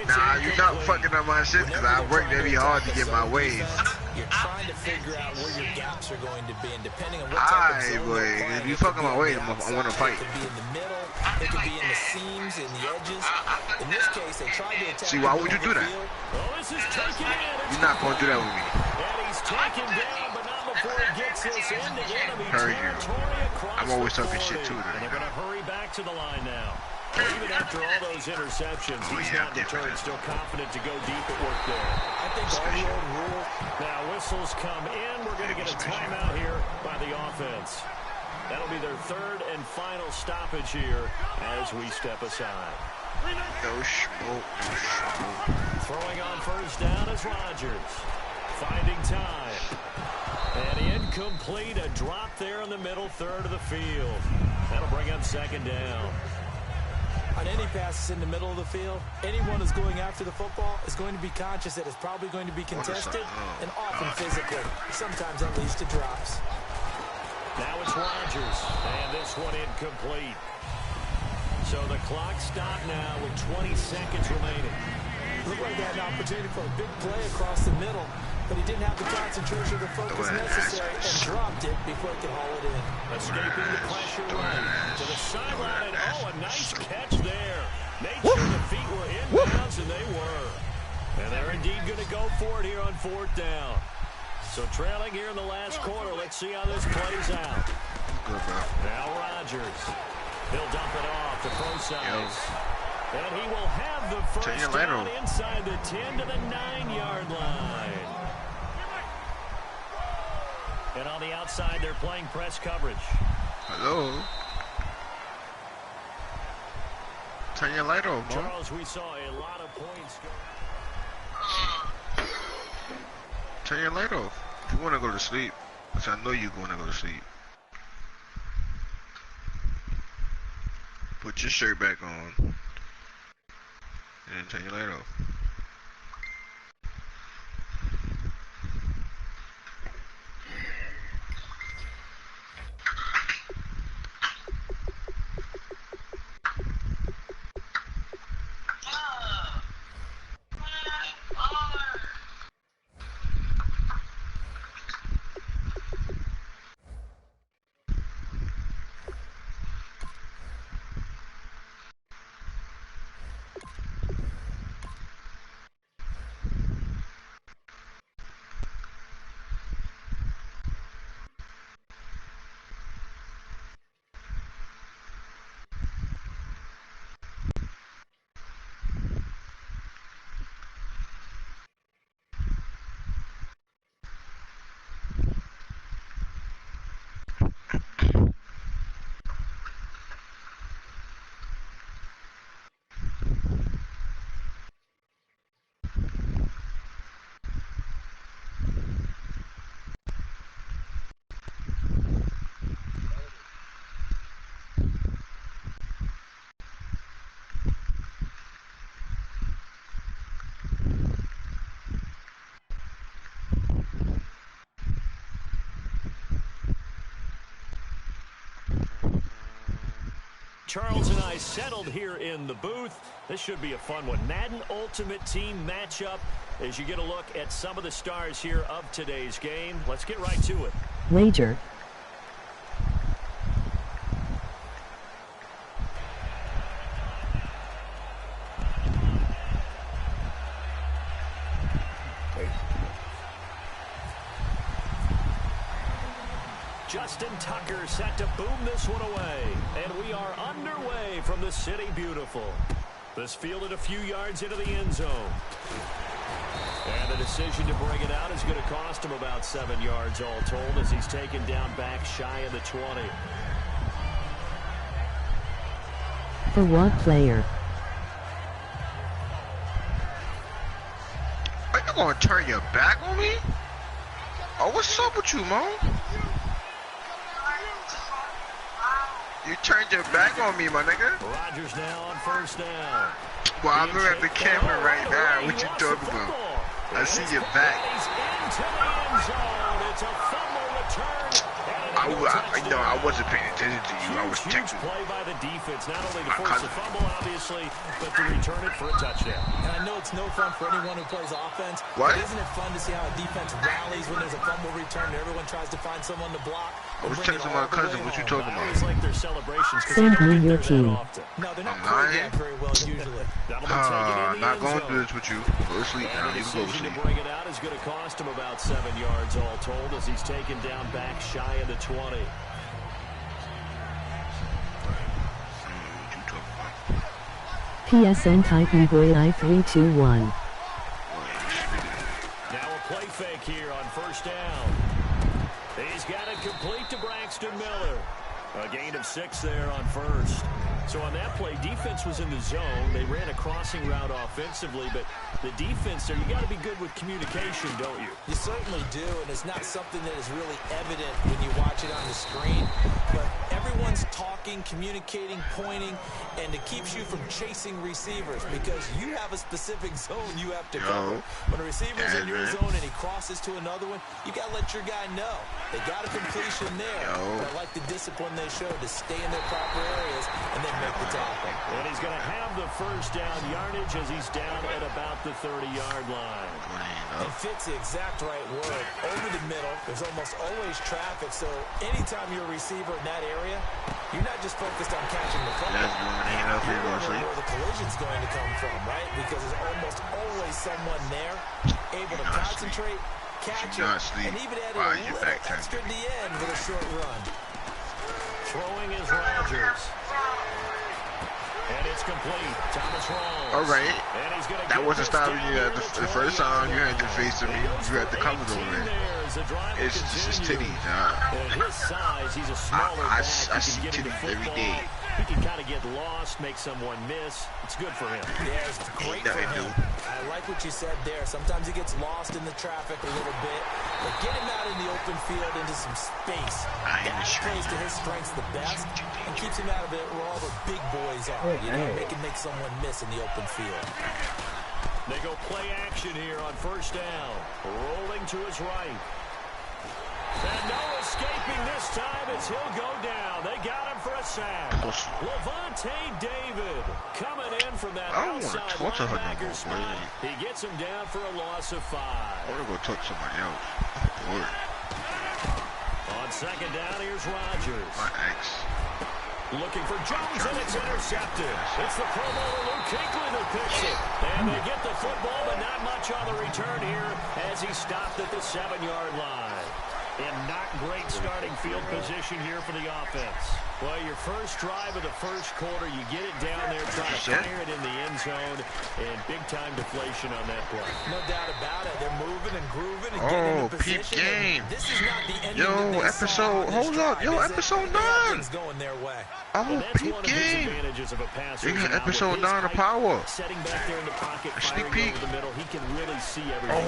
Nah, you're not fucking up my shit because I worked very hard to get my waves. You're trying to figure out where your gaps are going to be, and depending on what type of zone you're playing, if you fucking my waves, I want to fight. It could be in the middle, it could be in the seams, in the edges. In this case, they tried to attack. See, why would you do that? You're not going to do that with me. And he's taken down, but not before he gets this into enemy territory across I'm always talking shit too. And they're going to hurry back to the line now. Even after all those interceptions, he's not deterred, still confident to go deep at work there. I think all the old rules. Now whistles come in. We're going to get a timeout here by the offense. That'll be their third and final stoppage here as we step aside. No smoke. Throwing on first down is Rodgers. Finding time. And incomplete. A drop there in the middle third of the field. That'll bring up second down. On any passes in the middle of the field, anyone who's going after the football is going to be conscious that it's probably going to be contested and often physical. Sometimes that leads to drops. Now it's Rodgers, and this one incomplete. So the clock stopped now with 20 seconds remaining. Looked like he had an opportunity for a big play across the middle, but he didn't have the concentration or the focus necessary and dropped it before he could haul it in. Escaping the pressure right to the sideline, and oh, a nice catch there. Made sure the feet were inbounds, and they were. And they're indeed going to go for it here on fourth down. So trailing here in the last quarter, let's see how this plays out. Now Rodgers. He'll dump it off to Procise. And he will have the first down inside the 10 to the 9-yard line. And on the outside, they're playing press coverage. Hello. Turn your light off, Mo. Charles, we saw a lot of points go. Turn your light off. If you want to go to sleep, which I know you're going to go to sleep. Put your shirt back on. And turn your light off. Charles and I settled here in the booth. This should be a fun one. Madden Ultimate Team matchup as you get a look at some of the stars here of today's game. Let's get right to it. Wager. Justin Tucker set to boom this one away. And we are underway from the City Beautiful. This fielded a few yards into the end zone. And the decision to bring it out is going to cost him about 7 yards all told as he's taken down back shy of the 20. For what player? Are you going to turn your back on me? Oh, what's up with you, Mo? You turned your back on me, my nigga. Rodgers now on first down. Well, I'm looking at the camera right now. What you talking about? I see your back. It's a fumble return. I wasn't paying attention to you. I was checking. Play by the defense, not only to force the fumble, obviously, but to return it for a touchdown. And I know it's no fun for anyone who plays offense. What? But isn't it fun to see how a defense rallies when there's a fumble return and everyone tries to find someone to block? I was texting my cousin. What you talking I about? always like their celebrations. Send me your team. No, they're not I'm playing lying. that very well usually. Not going through this with you. Go to sleep now. You can go to sleep. To bring it out is going to cost him about 7 yards all told as he's taken down back shy of the 20. PSN type boy I321. Now a play fake here on first down. He's got it complete to Braxton Miller. A gain of 6 there on first. So on that play, defense was in the zone. They ran a crossing route offensively, but the defense there, you got to be good with communication, don't you? You certainly do, and it's not something that is really evident when you watch it on the screen. But everyone's talking, communicating, pointing, and it keeps you from chasing receivers because you have a specific zone you have to cover. When a receiver's in your zone and he crosses to another one, you got to let your guy know. They got a completion there. But I like the discipline they showed to stay in their proper areas and then make the tackle. And he's going to have the first down yardage as he's down at about the 30-yard line. It fits the exact right word. Over the middle, there's almost always traffic, so anytime you're a receiver in that area, you're not just focused on catching the football. You're wondering where the collision's going to come from, right? Because there's almost always someone there able to concentrate, catch it, and even add a little extra at the end with a short run. Throwing is Rodgers. And it's complete. Thomas rolls. All right. That wasn't stopping you at the first time you had to face him. You had to cover the way. It's just his titties. At his size, he's a smaller back. I see titties every day. He can kind of get lost, make someone miss. It's good for him. Yeah, it's great for him. I like what you said there. Sometimes he gets lost in the traffic a little bit, but get him out in the open field into some space. That plays to his strengths the best and keeps him out of it where all the big boys are. You know, they can make someone miss in the open field. They go play action here on first down. Rolling to his right. And no escaping this time as he'll go down. They got him for a sack. Levante David coming in from that outside linebacker spot. He gets him down for a loss of 5. I want to go touch somebody else. On second down, here's Rodgers. My ex. Looking for Jones, and it's intercepted. It's the Pro Bowler Luke Kuechly that picks it. And they get the football, but not much on the return here as he stopped at the 7-yard line. And not great starting field position here for the offense. Well, your first drive of the first quarter, you get it down there, try to fire it in the end zone, and big-time deflation on that play. No doubt about it. They're moving and grooving and getting into position. Peep game. This is not the ending Yo, episode, hold up. Yo, episode 9. Going their way. Oh, peep game. They got episode 9 of Power. Setting back there in the pocket, sneak firing peek. over the middle, he can really see everything.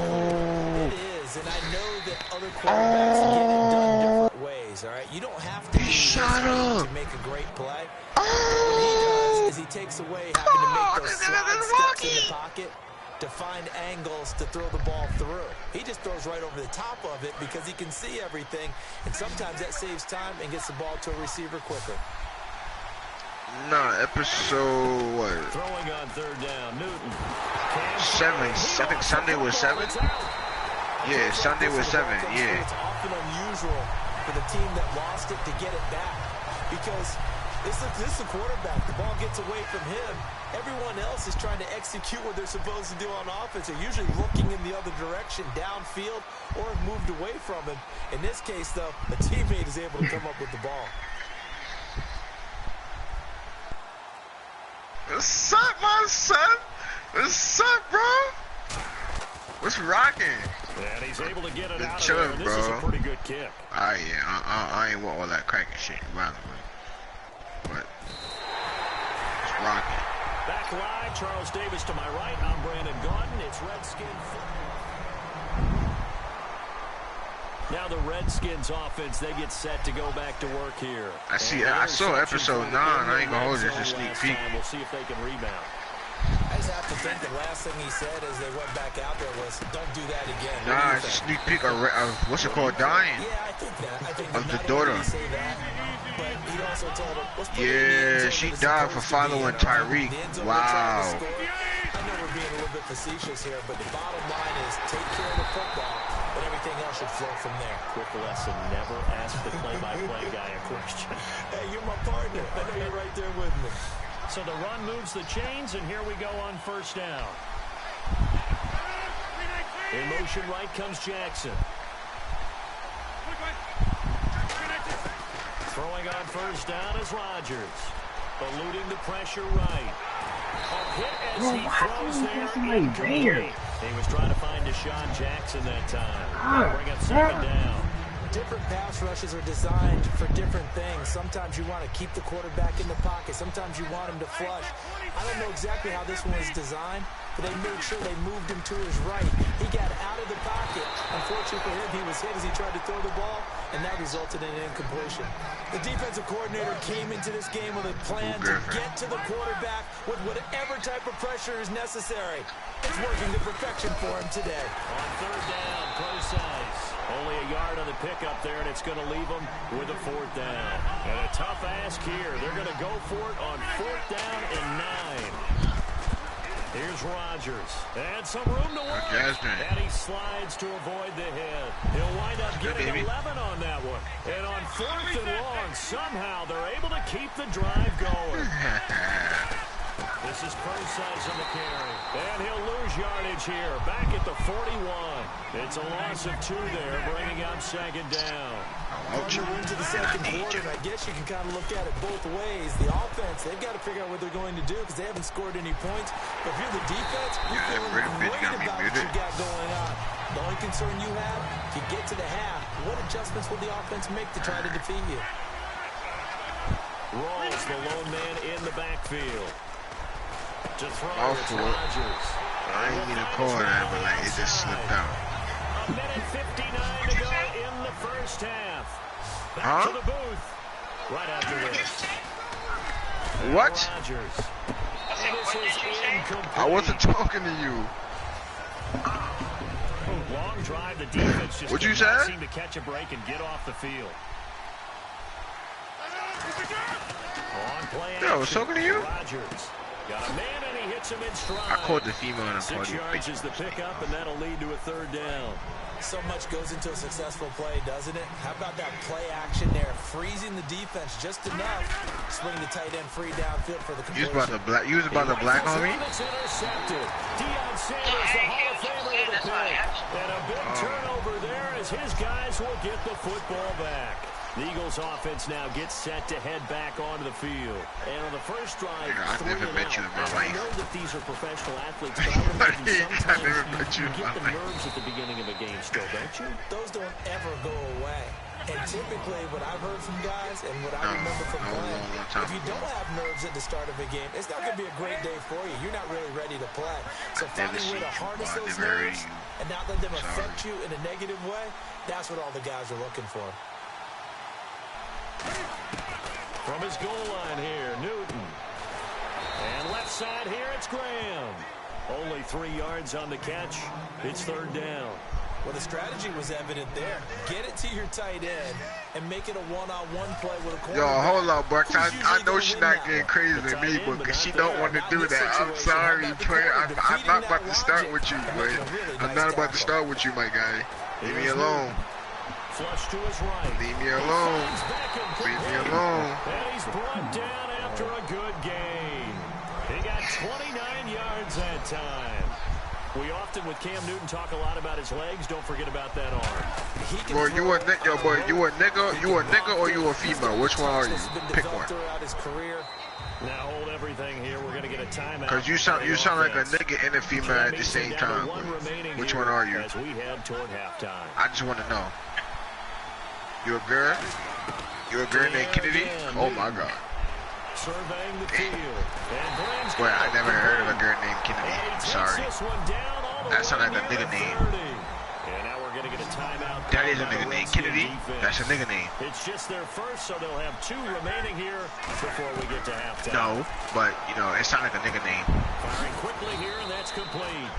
It is, and I know that other quarterbacks get it done different ways, all right? You don't have to be to make a great play. What he does is he takes away having to make those slide steps in the pocket to find angles to throw the ball through. He just throws right over the top of it because he can see everything, and sometimes that saves time and gets the ball to a receiver quicker. Nah, episode what? Throwing on third down, Newton. 7. I think Sunday was 7. Yeah, Sunday was 7. Yeah. It's often unusual for the team that lost it to get it back because this is the quarterback. The ball gets away from him. Everyone else is trying to execute what they're supposed to do on offense. They're usually looking in the other direction, downfield, or have moved away from him. In this case, though, a teammate is able to come up with the ball. What's up, my son? What's up, bro? What's rocking? And he's able to get it out chilling, of there. This is a pretty good kick. I ain't want all that cracking shit, rather. But it's rocking. Back live, Charles Davis to my right. I'm Brandon Gaudin. It's Redskin football. Now the Redskins offense, they get set to go back to work here. I saw episode 9. I ain't gonna hold you. It's a sneak peek. We'll see if they can rebound. I just have to think the last thing he said as they went back out there was, don't do that again. Nah, it's a sneak peek of what's it called, dying? Yeah, I think that. I think of the not daughter. only did he say that, but he also told her, let's put it in the Yeah, end zone she that it's died for supposed to be following in. Tyreek. The end zone we're trying to Wow. score. I know we're being a little bit facetious here, but the bottom line is take care of the football, and everything else should flow from there. Quick lesson, never ask the play-by-play guy a question. Hey, you're my partner. I know you're right there with me. So the run moves the chains, and here we go on first down. In motion right comes Jackson. Throwing on first down is Rodgers. Eluding the pressure right. A hit as he throws there. Incomplete. He was trying to find Deshaun Jackson that time. Bring up second down. Different pass rushes are designed for different things. Sometimes you want to keep the quarterback in the pocket. Sometimes you want him to flush. I don't know exactly how this one was designed, but they made sure they moved him to his right. He got out of the pocket. Unfortunately for him, he was hit as he tried to throw the ball, and that resulted in an incompletion. The defensive coordinator came into this game with a plan to get to the quarterback with whatever type of pressure is necessary. It's working to perfection for him today. On third down, Procise. Only a yard on the pickup there, and it's going to leave them with a fourth down. And a tough ask here. They're going to go for it on fourth down and 9. Here's Rodgers. And some room to work. And he slides to avoid the hit. He'll wind up getting 11 on that one. And on fourth and long, somehow they're able to keep the drive going. This is Procise on the carry. And he'll lose yardage here. Back at the 41. It's a loss of 2 there, bringing up second down. Under into the second quarter, and I guess you can kind of look at it both ways. The offense, they've got to figure out what they're going to do because they haven't scored any points. But if you're the defense, you're feeling great about what you got going on. The only concern you have, if you get to the half, what adjustments will the offense make to try to defeat you? Rolls the lone man in the backfield. To throw it's Rodgers. I ain't mean to call that, but like it just slipped out. A minute 59 to go in the first half. Back to the booth. Right after this. What? Rodgers. This is incomplete. I wasn't talking to you. Long drive. The defense just What'd you did not say? seem to catch a break and get off the field. On play. Yeah, I was talking to you. Rodgers. Got a man and he hits him in stride. I called the female in a 6 yards is the pickup, and that'll lead to a third down. So much goes into a successful play, doesn't it? How about that play action there? Freezing the defense just enough. Swing the tight end free downfield for the completion. You was about to black on me? It's intercepted. Deion Sanders, the Hall of Famer, with a pick. And a big turnover there as his guys will get the football back. The Eagles offense now gets set to head back onto the field. And on the first drive, I've never met you in my I life. know that these are professional athletes, but I would imagine I've never sometimes met you you in get my the life. nerves at the beginning of a game still, don't you? Those don't ever go away. And typically, what I've heard from guys and what I remember from playing, if you don't have nerves at the start of a game, it's not going to be a great day for you. You're not really ready to play. So finding a way to harness those nerves and not let them affect you in a negative way, that's what all the guys are looking for. From his goal line here, Newton. And left side here, it's Graham. Only 3 yards on the catch. It's third down. Well, the strategy was evident there. Get it to your tight end and make it a one-on-one play with a quarterback. Yo, hold up, Buck. I know she's not getting crazy with me, but she don't want to do that. I'm sorry, player. I'm not about to start with you, boy. I'm not about to start with you, my guy. Leave me alone. Flush to his right. Leave me alone. Leave me alone. And he's brought down after a good gain. He got 29 yards that time. We often, with Cam Newton, talk a lot about his legs. Don't forget about that arm. Boy, you a nigga or you a female? Which one are you? Pick one. Now hold everything here. We're gonna get a timeout. Cause you sound like a nigga and a female at the same time. Which one are you? As we head toward halftime. I just want to know. You a girl? You a girl named Kennedy? Oh my God. Surveying the field. Boy, I never heard of a girl named Kennedy. I'm sorry. That sounds like a nigga name. And now we're going to get a timeout. That is a nigga name. Kennedy. That's a nigga name. It's just their first, so they'll have 2 remaining here before we get to halftime. No, but, you know, it's not like a nigga name. Firing quickly here, and that's complete.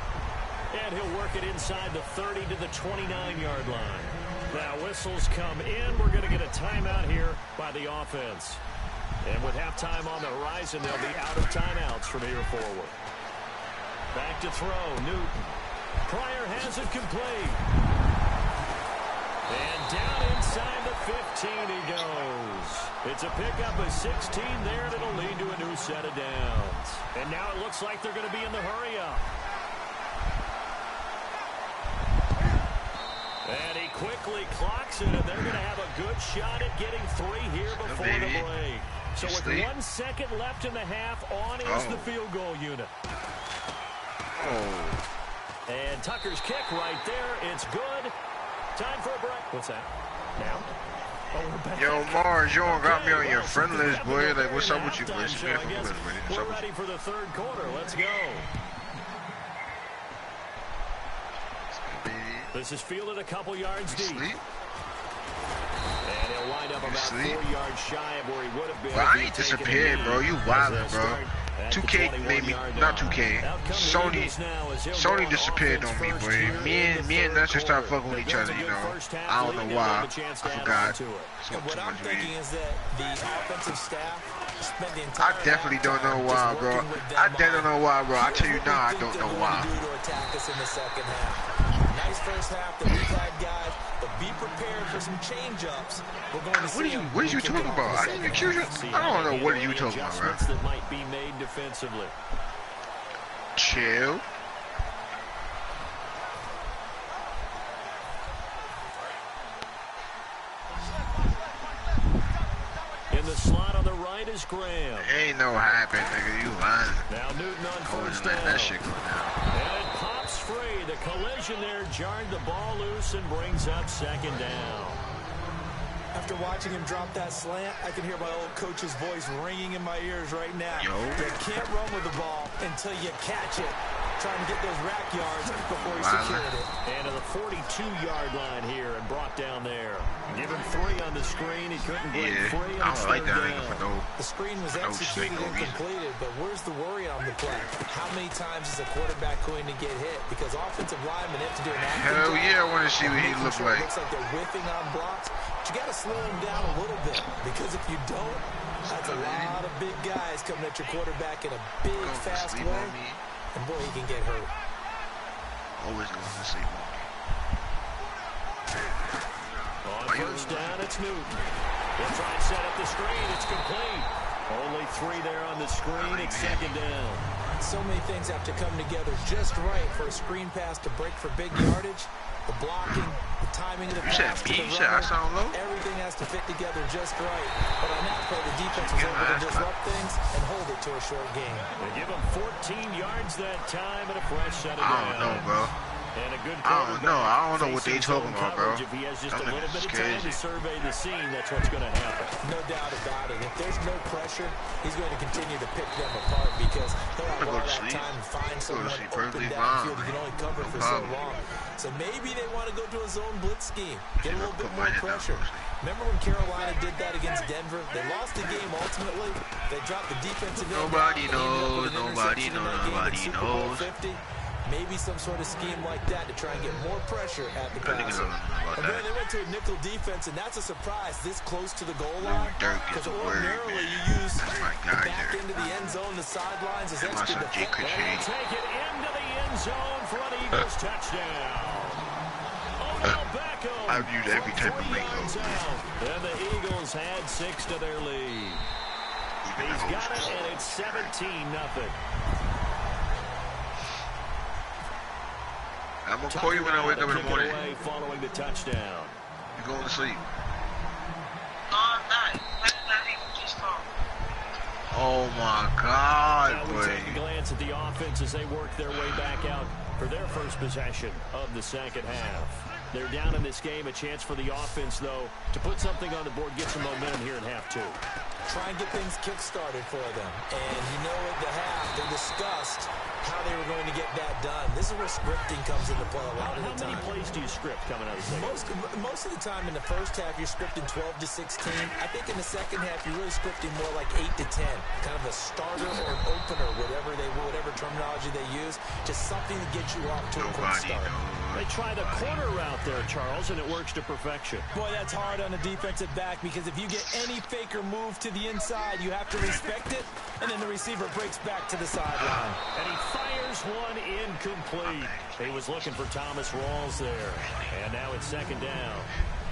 And he'll work it inside the 30 to the 29-yard line. Now, whistles come in. We're going to get a timeout here by the offense. And with halftime on the horizon, they'll be out of timeouts from here forward. Back to throw, Newton. Pryor has it complete. And down inside the 15 he goes. It's a pickup of 16 there, and it'll lead to a new set of downs. And now it looks like they're going to be in the hurry-up. And he quickly clocks it, and they're going to have a good shot at getting 3 here before the break. So with 1 second left in the half, on is the field goal unit. And Tucker's kick right there. It's good. Time for a break. What's that? Now? Oh, yo, Mars, you don't got me on your friend list, boy. Like, what's up with you, boy? We're ready for the third quarter. Let's go. This is fielded a couple yards deep. And he'll wind up about 4 yards shy of where he would have been. Bro, I ain't disappeared, bro. You wildin', bro. 2K made me, not 2K. Sony disappeared on me, boy. Me and Nestor started fucking with each other, you know. I don't know why. I forgot. What I'm thinking is that the offensive staff spent the I definitely don't know why, bro. I definitely don't know why, bro. I tell you now, I don't know why. Nice first half that we've had, guys, but be prepared for some change-ups. We're going to see what are you talking about? I didn't accuse you. I don't know what are you talking about, bro. That might be made defensively. Chill. In the slot on the right is Graham. Ain't no happen, nigga. You lying. Now Newton on first down. That shit go down. And it pops free. The collision there jarred the ball loose and brings up second down. After watching him drop that slant, I can hear my old coach's voice ringing in my ears right now. Yo. You can't run with the ball until you catch it. Trying to get those rack yards before he secured it. And to the 42-yard line here and brought down there. Give him 3 on the screen. He couldn't break free. I don't like that nigga for no. The screen was executed and completed, but where's the worry on the play? How many times is a quarterback going to get hit? Because offensive linemen have to do an hell yeah, I want to see what he looks like. It looks like they're whiffing on blocks, but you got to slow him down a little bit, because if you don't, that's a lot of big guys coming at your quarterback in a big, fast way. And boy, he can get hurt. Always going to sleep on me. On first down, it's Newton. They'll try and set up the screen. It's complete. Only 3 there on the screen. It's second down. So many things have to come together just right for a screen pass to break for big yardage. The blocking, the timing of the pass to the runner, I sound low? everything has to fit together just right. But on that play, the defense was able to disrupt things and hold it to a short game. They give him 14 yards that time and a fresh set of I don't know, bro. And a good I don't know what they talking about, bro. If he has just a little bit of time to survey the scene, that's what's going to happen. No doubt about it. If there's no pressure, he's going to continue to pick them apart because he'll have all that time to find someone open downfield. He can only cover for so long. So maybe they want to go to a zone blitz scheme, get a little bit more pressure. Remember when Carolina did that against Denver? They lost the game ultimately. They dropped the defensive end. Nobody knows. Nobody knows. Maybe some sort of scheme like that to try and get more pressure at the passer. And then they went to a nickel defense, and that's a surprise this close to the goal line. Because ordinarily you use the back end of the end zone, the sidelines as extra defense. And take it into the end zone for an Eagles touchdown. I've used every type of lingo. And the Eagles had 6 to their lead. He's got it, and it's 17-0. I'm going to call you when I wake up in the morning. Following the touchdown. You're going to sleep. No, I'm not. Oh, my God, boy. We take a glance at the offense as they work their way back out for their first possession of the second half. They're down in this game. A chance for the offense, though, to put something on the board, get some momentum here in half 2. try and get things kick-started for them. And you know at the half, they discussed how they were going to get that done. This is where scripting comes into play a lot of the time. How many plays do you script coming out of the second? Most of the time in the first half, you're scripting 12 to 16. I think in the second half, you're really scripting more like 8 to 10. Kind of a starter or an opener, whatever terminology they use. Just something to get you off to a quick start. They try the corner route there, Charles, and it works to perfection. Boy, that's hard on a defensive back because if you get any fake or move to the inside, you have to respect it, and then the receiver breaks back to the sideline. And he fires one incomplete. He was looking for Thomas Rawls there, and now it's second down.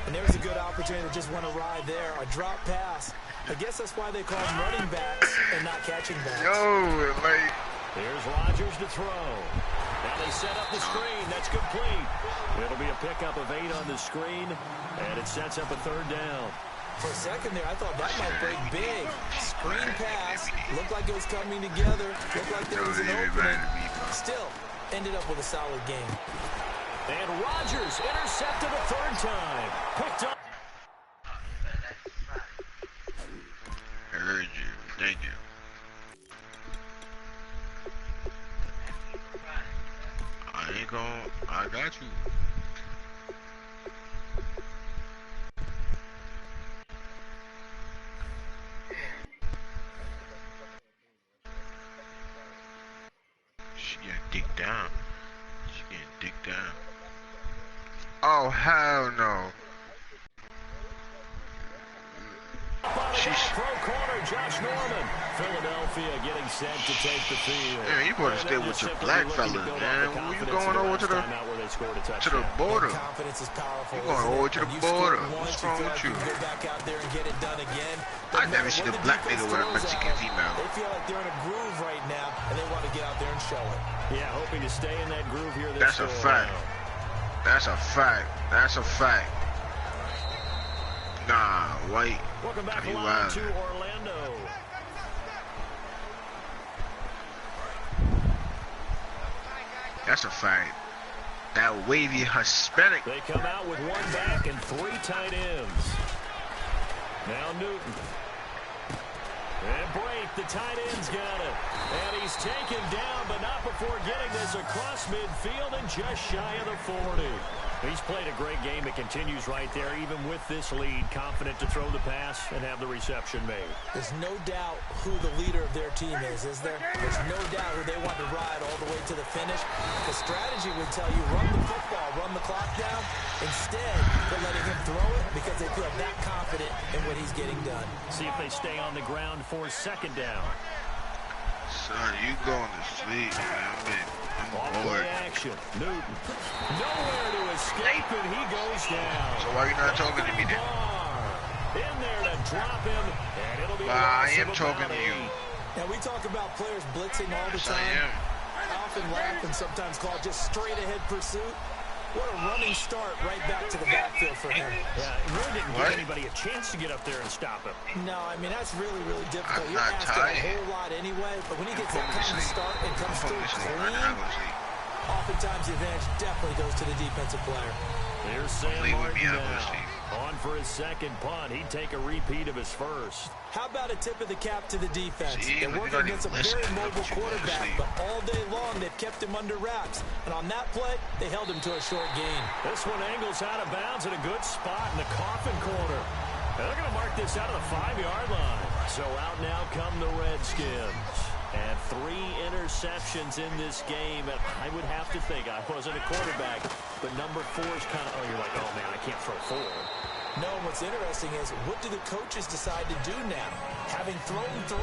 And there's a good opportunity to just want to ride there, a drop pass. I guess that's why they call them running backs and not catching backs. Yo, like... Here's Rodgers to throw. Now they set up the screen. That's complete. It'll be a pickup of 8 on the screen, and it sets up a third down. For a second there, I thought that might break big. Screen pass. Looked like it was coming together. Looked like there was an opening. Still, ended up with a solid game. And Rodgers intercepted a third time. Picked up. I heard you. Thank you. I got you. She getting dick down. She getting dick down. Oh, hell no. Pro corner, Josh Norman. Philadelphia getting set to take the field. Man, you better stay with your black fellas, man. Where you going over to the border? Confidence is powerful. You going over to the border? What's wrong with you? Go back out there and get it done again. I never seen a black nigga with a Mexican female. They feel like they're in a groove right now, and they want to get out there and show it. Yeah, hoping to stay in that groove here. That's a fact. That's a fact. That's a fact. Nah, white. Welcome back live to Orlando. That's a fact. That wavy Hispanic. They come out with 1 back and 3 tight ends. Now Newton. And Brake, the tight end's got it. And he's taken down, but not before getting this across midfield and just shy of the 40. He's played a great game. It continues right there, even with this lead. Confident to throw the pass and have the reception made. There's no doubt who the leader of their team is there? There's no doubt who they want to ride all the way to the finish. The strategy would tell you, run the football, run the clock down. Instead, they're letting him throw it because they feel that confident in what he's getting done. See if they stay on the ground for second down. Son, you going to sleep, man. I'm bored. Action. Newton. Nowhere to escape, and he goes down. So why are you not talking to me then? In there to drop him, and it'll be I am talking to you. Now, we talk about players blitzing all the time. I often laugh and sometimes call it just straight-ahead pursuit. What a running start right back to the backfield for him. Yeah, it really didn't give anybody a chance to get up there and stop him. No, I mean, that's really, really difficult. You're asking a whole lot anyway, but when he gets that kind of start and comes through clean, oftentimes the advantage definitely goes to the defensive player. Here's Sam Martin now. On for his second punt. He'd take a repeat of his first. How about a tip of the cap to the defense? They're working against a very mobile quarterback, but all day long they've kept him under wraps. And on that play, they held him to a short gain. This one angles out of bounds at a good spot in the coffin corner. And they're going to mark this out of the 5-yard line. So out now come the Redskins. And 3 interceptions in this game. And I would have to think, I wasn't a quarterback, but number 4 is kind of, oh, you're like, oh, man, I can't throw 4. No, what's interesting is, what do the coaches decide to do now? Having thrown 3,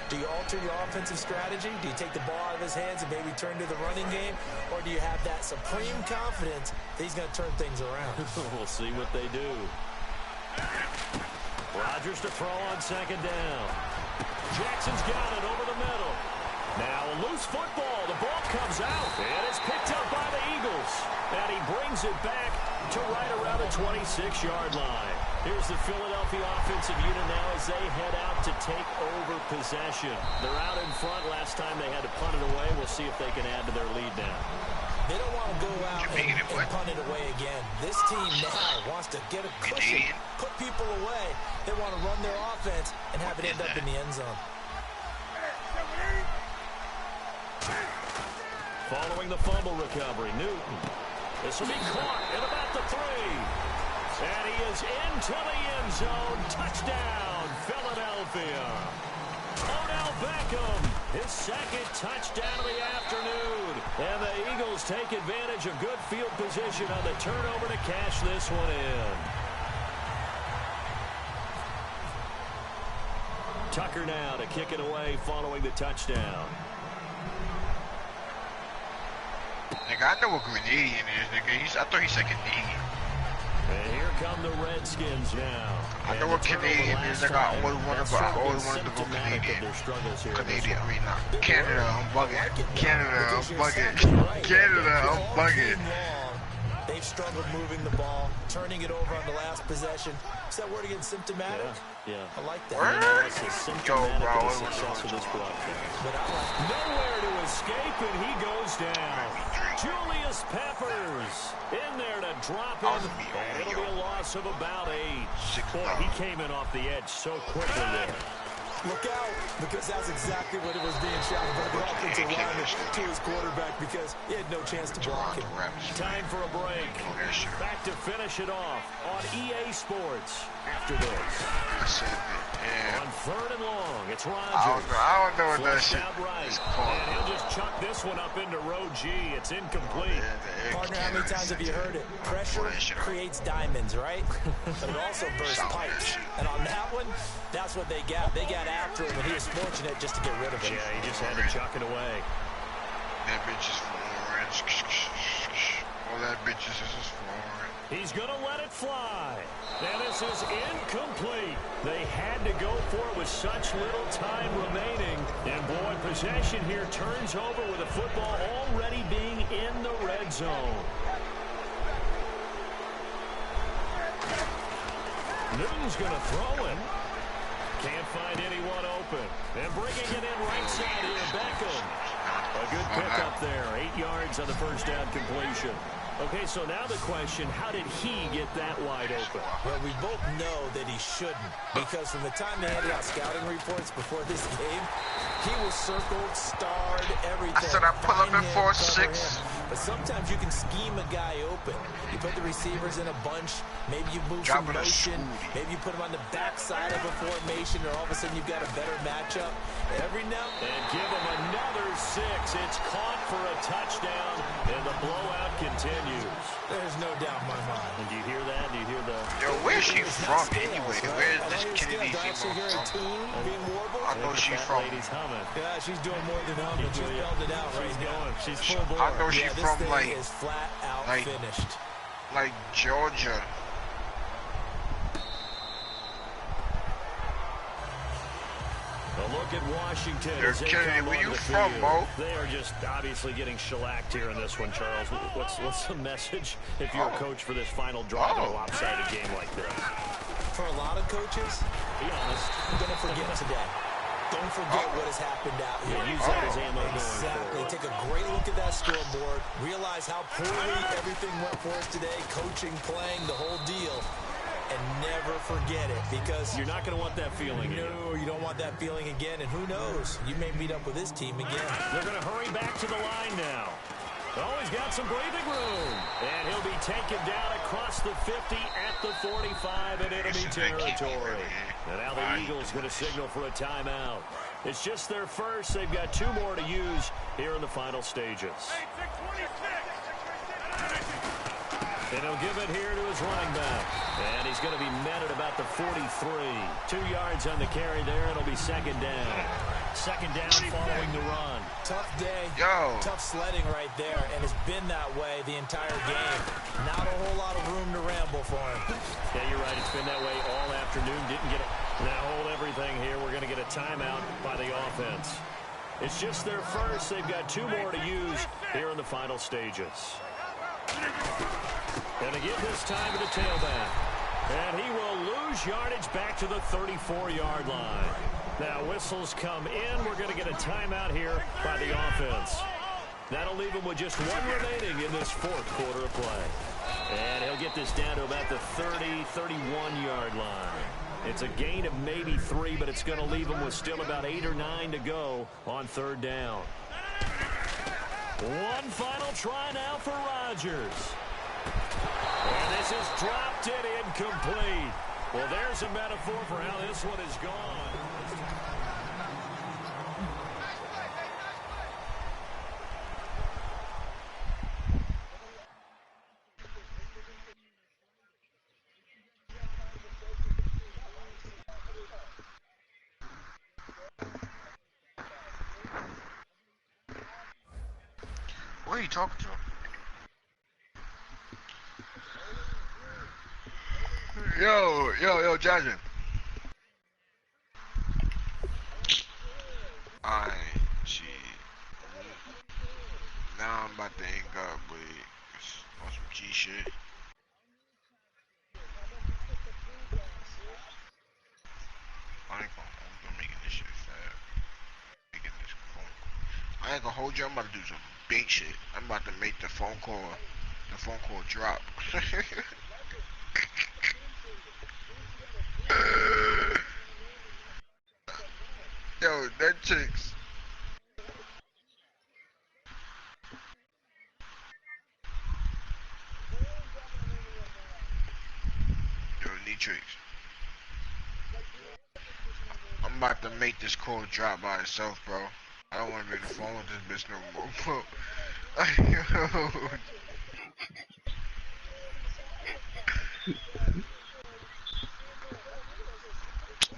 do you alter your offensive strategy? Do you take the ball out of his hands and maybe turn to the running game? Or do you have that supreme confidence that he's going to turn things around? We'll see what they do. Rodgers to throw on second down. Jackson's got it over the middle. Now a loose football. The ball comes out. And it's picked up by the Eagles. And he brings it back to right around the 26-yard line. Here's the Philadelphia offensive unit now as they head out to take over possession. They're out in front. Last time they had to punt it away. We'll see if they can add to their lead now. They don't want to go out and punt it away again. This team now wants to get a cushion, put people away. They want to run their offense and have it end up in the end zone. Following the fumble recovery, Newton. This will be caught at about the 3. And he is into the end zone. Touchdown, Philadelphia. Odell Beckham, his second touchdown of the afternoon. And the Eagles take advantage of good field position on the turnover to cash this one in. Tucker now to kick it away following the touchdown. Nigga, I know what Canadian is, nigga. I thought he said Canadian. And here come the Redskins now. I know what Canadian is, nigga. I always wanted to go Canadian. Canadian, I mean, Canada, I'm bugging. Canada, I'm bugging. Canada, I'm bugging. They've struggled moving the ball, turning it over on the last possession. Is that word again, symptomatic? Yeah. I like that. Yo, bro, nowhere to escape, and he goes down. Julius Peppers in there to drop him, and it'll be a loss of about 8. Boy, he came in off the edge so quickly there. Look out, because that's exactly what it was being shouted by the offensive lineman to his quarterback because he had no chance to block it. Time for a break. Back to finish it off on EA Sports after this. On 3rd and long, it's Rodgers. I don't know what that shit is called. And he'll just chuck this one up into row G. It's incomplete. Partner, how many times have you heard it? Pressure creates diamonds, right? But it also bursts pipes. And on that one, that's what they got. They got after him, and he was fortunate just to get rid of it. Yeah, he just had to chuck it away. That bitch is foreign. All that bitches is foreign. He's going to let it fly. And this is incomplete. They had to go for it with such little time remaining. And, boy, possession here turns over with the football already being in the red zone. Newton's going to throw it. Can't find anyone open. And bringing it in right side here, Beckham. A good pickup there. 8 yards on the first down completion. Okay, so now the question, how did he get that wide open? Well, we both know that he shouldn't, because from the time they handed out scouting reports before this game, he was circled, starred, everything. I said I pull up in 4-6. But sometimes you can scheme a guy open. You put the receivers in a bunch, maybe you move some motion, maybe you put him on the backside of a formation, or all of a sudden you've got a better matchup. Every now and give him another 6. It's caught for a touchdown, and the blowout continues. There's no doubt in my mind. And do you hear that? Do you hear the... Yo, where's she from anyway? Where's this Kennedy female from? I know she's from... Yeah, she's doing more than humming. She's spelled it out right now. She's full board. I know she's from, like... is flat out finished. Like Georgia. A look at Washington. Kennedy, where you from, Mo? They are just obviously getting shellacked here in this one, Charles. What's the message if you're a coach for this final drive in a lopsided game like this? For a lot of coaches, be honest, I'm going to forget today. Don't forget what has happened out here. Use that as ammo exactly. Take a great look at that scoreboard. Realize how poorly everything went for us today. Coaching, playing, the whole deal. And never forget it, because you're not going to want that feeling again. No, you don't want that feeling again. And who knows? You may meet up with this team again. They're going to hurry back to the line now. Oh, he's got some breathing room. And he'll be taken down across the 50 at the 45 in enemy territory. And now the Eagles going to signal for a timeout. It's just their first. They've got 2 more to use here in the final stages. And he'll give it here to his running back. And he's going to be met at about the 43. 2 yards on the carry there. It'll be second down. Second down following the run. Tough day. Tough sledding right there. And it's been that way the entire game. Not a whole lot of room to ramble for him. Yeah, you're right. It's been that way all afternoon. Didn't get it. Now hold everything here. We're going to get a timeout by the offense. It's just their first. They've got 2 more to use here in the final stages. Going to give this time to the tailback. And he will lose yardage back to the 34-yard line. Now whistles come in. We're going to get a timeout here by the offense. That'll leave him with just one remaining in this fourth quarter of play. And he'll get this down to about the 30, 31-yard line. It's a gain of maybe 3, but it's going to leave him with still about 8 or 9 to go on third down. One final try now for Rodgers. And this is dropped it incomplete. Well, there's a metaphor for how this one is gone. What are you talking to? Yo, Jasmine. Shit. Now I'm about to hang up, but on some G shit. I'm making this shit fast. Making this phone call. I ain't gonna hold you. I'm about to do some big shit. I'm about to make the phone call drop. Yo, that chicks. Yo, Neatrix. I'm about to make this call drop by itself, bro. I don't want to be on the phone with this bitch no more, bro.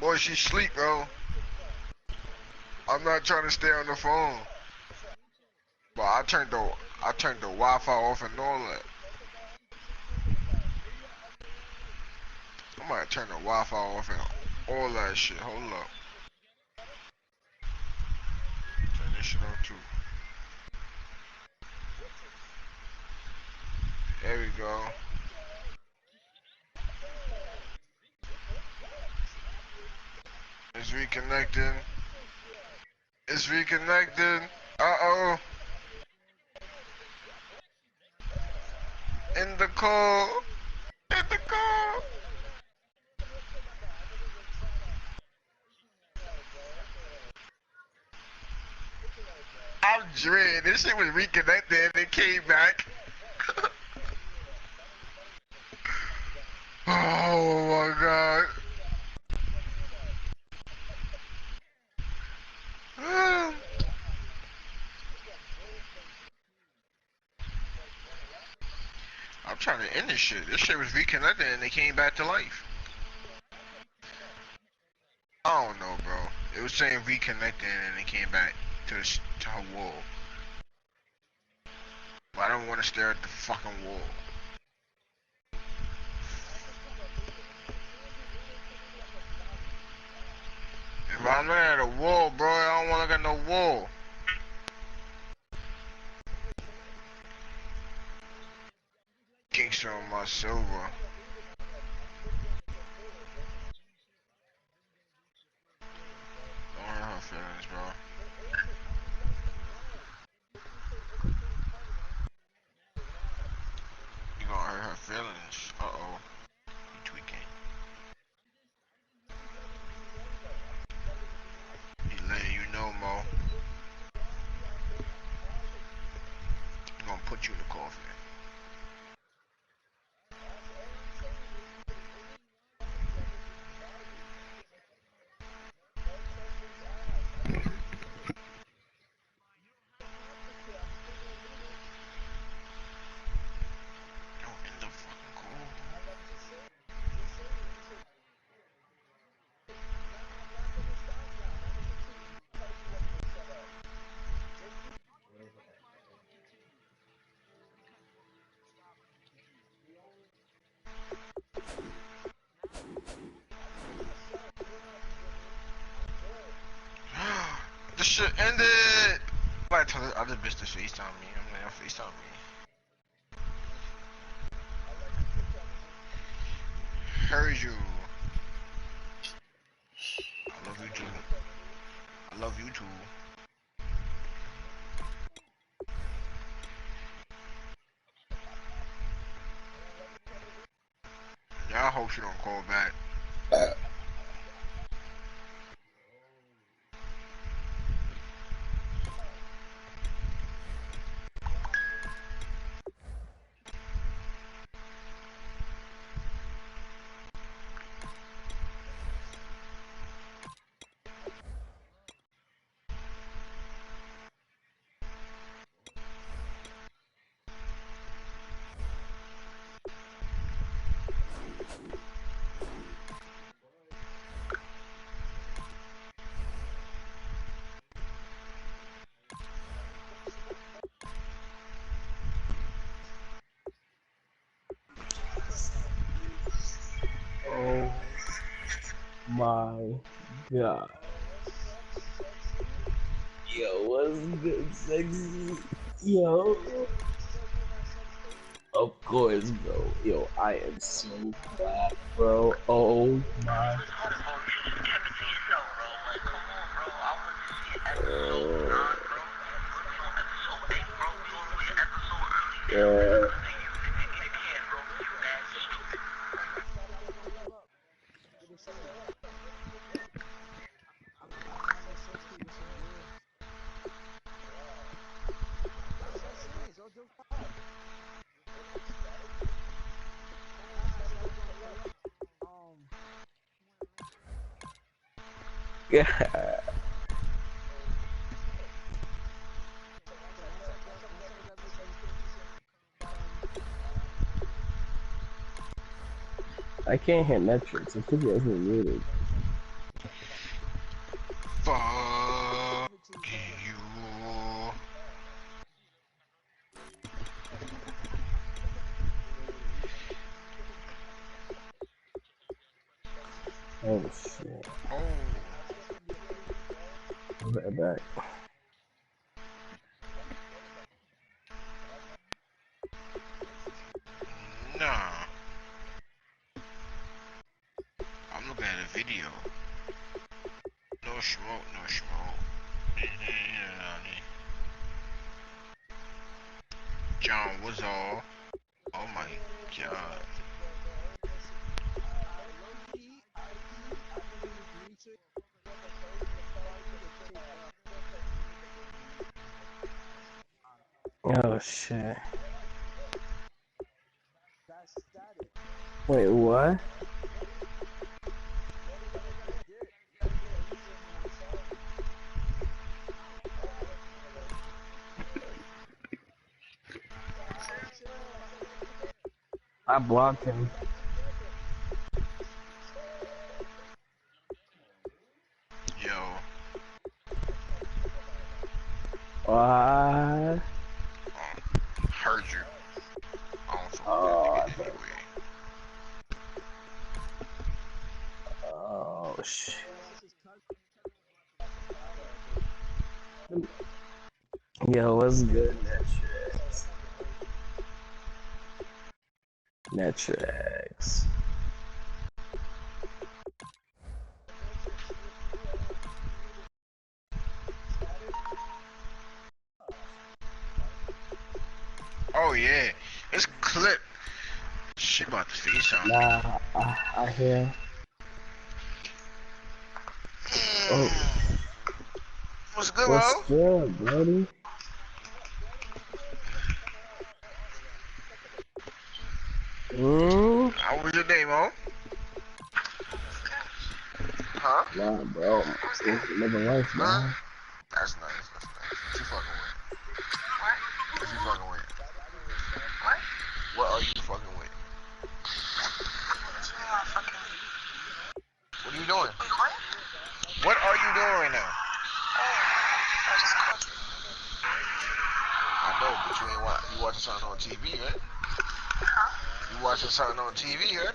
Boy, she sleep, bro. I'm not trying to stay on the phone. But I turned the Wi-Fi off and all that. I might turn the Wi-Fi off and all that shit. Hold up. Turn this shit on too. There we go. It's reconnecting. It's reconnecting. Uh-oh. In the call. In the call. I'm dreading. This shit was reconnected and it came back. Oh my god. I'm trying to end this shit. This shit was reconnected and it came back to life. I don't know, bro. It was saying reconnected and it came back to her wall. But I don't want to stare at the fucking wall. If I'm looking at a wall, bro, I don't want to look at no wall. Gangster on my silver. Don't hurt her feelings, bro. You gonna hurt her feelings. Uh-oh. You tweaking. He letting you know, Mo. He gonna put you in the coffin. This shit ended. I told the other bitch to FaceTime me. I'm like, FaceTime me. Heard you. I love you too. I love you too. I hope she don't call back. Oh my god. Yo, what's good, sexy? Yo. Of course, bro. Yo, I am so glad, bro. Oh my. Yeah. Yeah. I can't hit metrics. It could be muted. Fuck you. Oh shit. Oh. Right back. Nah. I'm looking at a video. No smoke, no smoke. John was all. Oh my god. Oh shit. Wait, what? I blocked him. Yo. What? Heard you. I don't feel Oh, good anyway. oh shit. Yo, what's good, Netrix? Netrix. Oh yeah. It's clip. She about to face on me. Nah, I hear. Oh, What's good, what's bro? good, buddy? Mm? How was your day, Mo? Huh? Nah, bro. Just living life, Huh? man. That's nice. That's nice. What you fucking with? What? What you fucking with? What? What are you fucking with? What are you doing? What are you doing right now? I know, but you ain't you watching something on TV, right? You watching something on TV, right?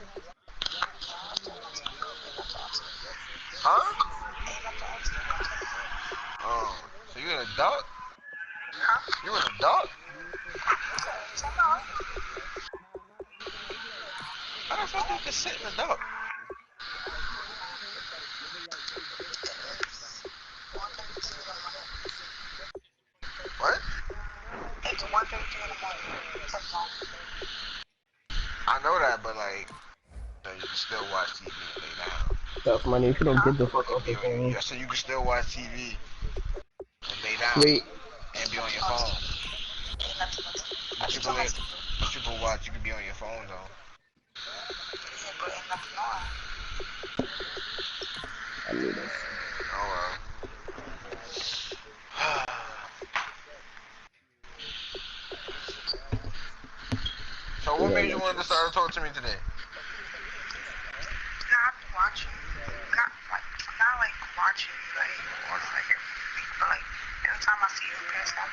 Huh? So you an adult? You an adult? How the fuck you can sit in the dark? What? It's 1:32 in the morning. I know that, but like, So you can still watch TV and lay down. Tough money. If you don't get the fuck And off be the on your, phone. I said you can still watch TV and lay down Wait. and be on your phone. But you can lay, but you can watch. You can be on your phone though. I need it. Oh well. So We what have made you no want to choice. decide to talk to me today? Not watching, not like watching, like every week, but like every time I see you, it's like,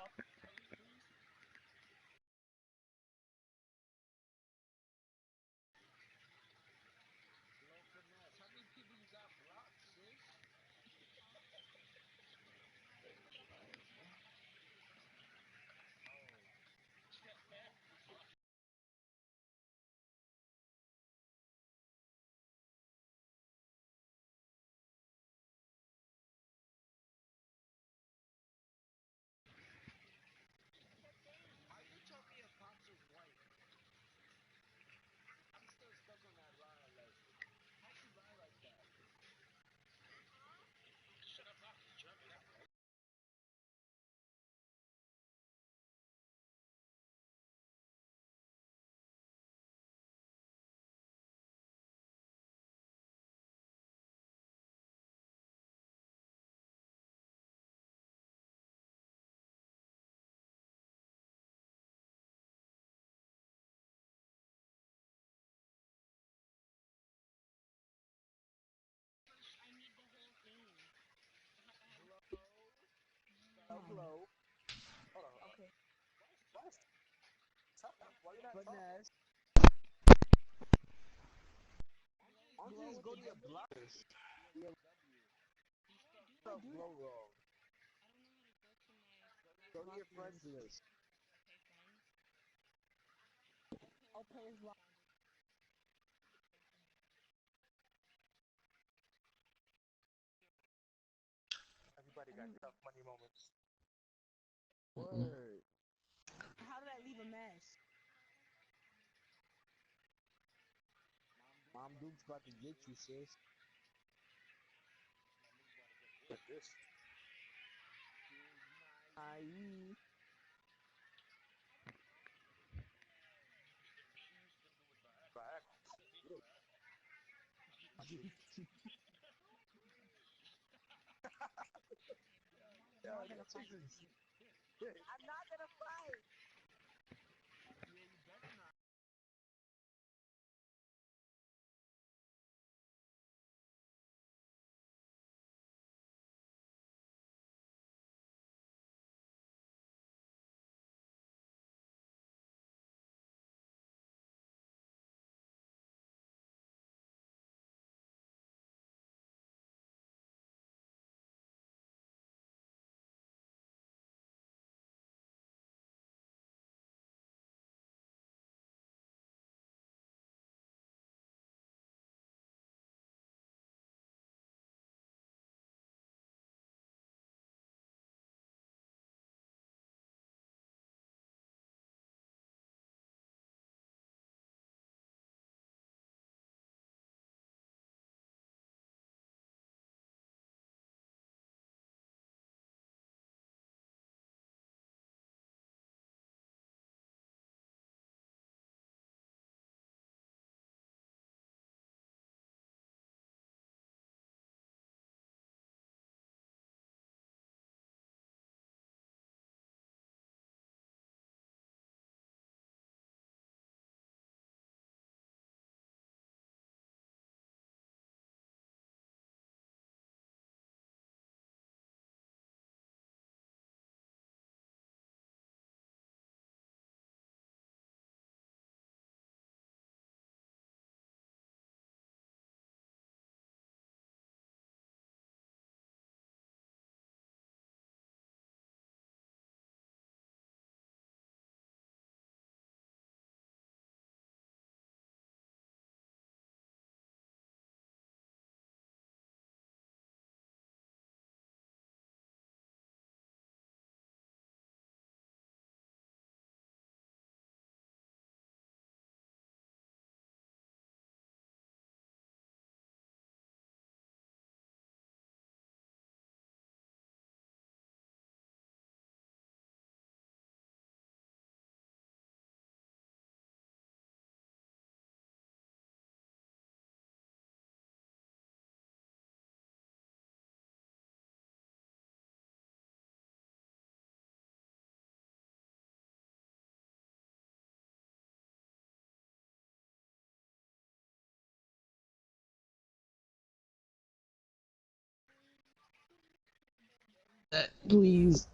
Please.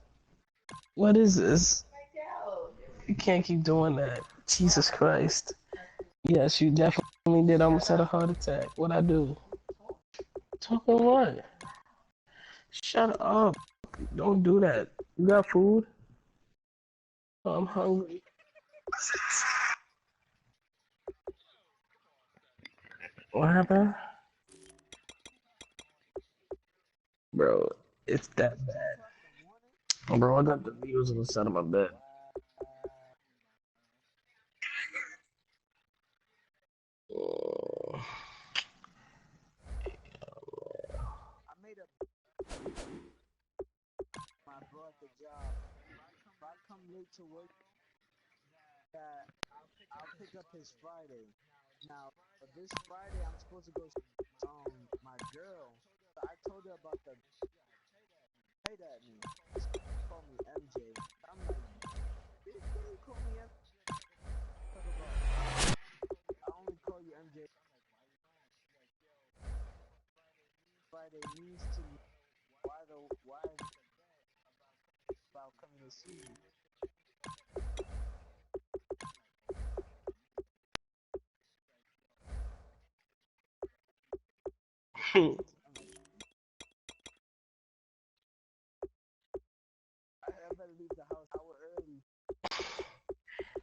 What is this? You can't keep doing that. Jesus Christ. Yes, you definitely did almost had a heart attack. What'd I do? Talking what? Shut up. Don't do that. You got food? Oh, I'm hungry. What happened? Bro, it's that bad. Bro, I got the views on the side of my bed. Oh.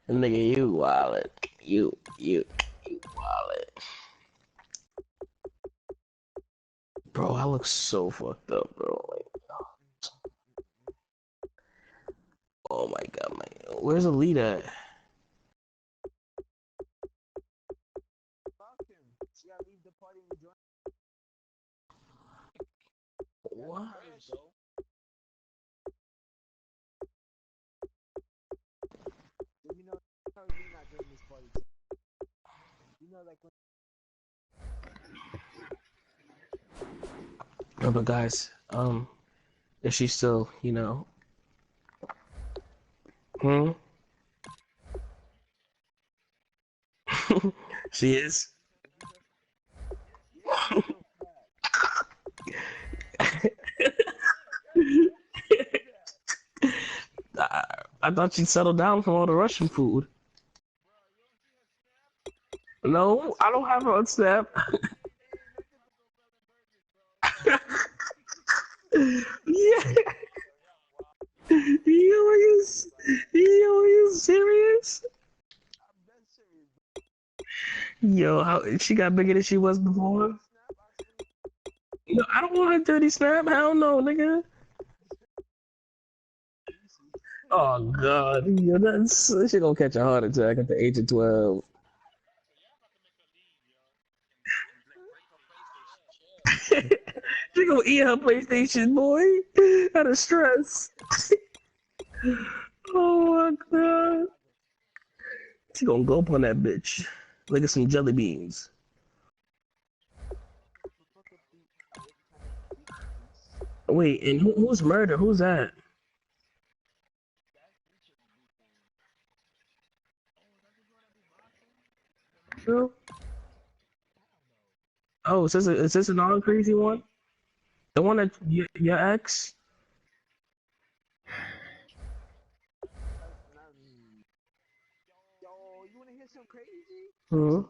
Nigga, you wildin'. You wildin'. Bro, I look so fucked up, bro. Like, oh my god, man. Where's the lead at? What? No, but guys, is she still, hmm? She is? I, I thought she'd settle down from all the Russian food. No, I don't have her on Snap. Yeah. You serious? Yo, how she got bigger than she was before? Yo, I don't want her dirty Snap. Hell no, nigga. Oh god, yo, she gonna catch a heart attack at the age of 12. She gonna eat her PlayStation, boy. Out of stress. Oh my god. She gonna go up on that bitch. Look at some jelly beans. Wait, and who's murder? Who's that? Who? Oh, is this a non-crazy one? The one that your ex? Hmm.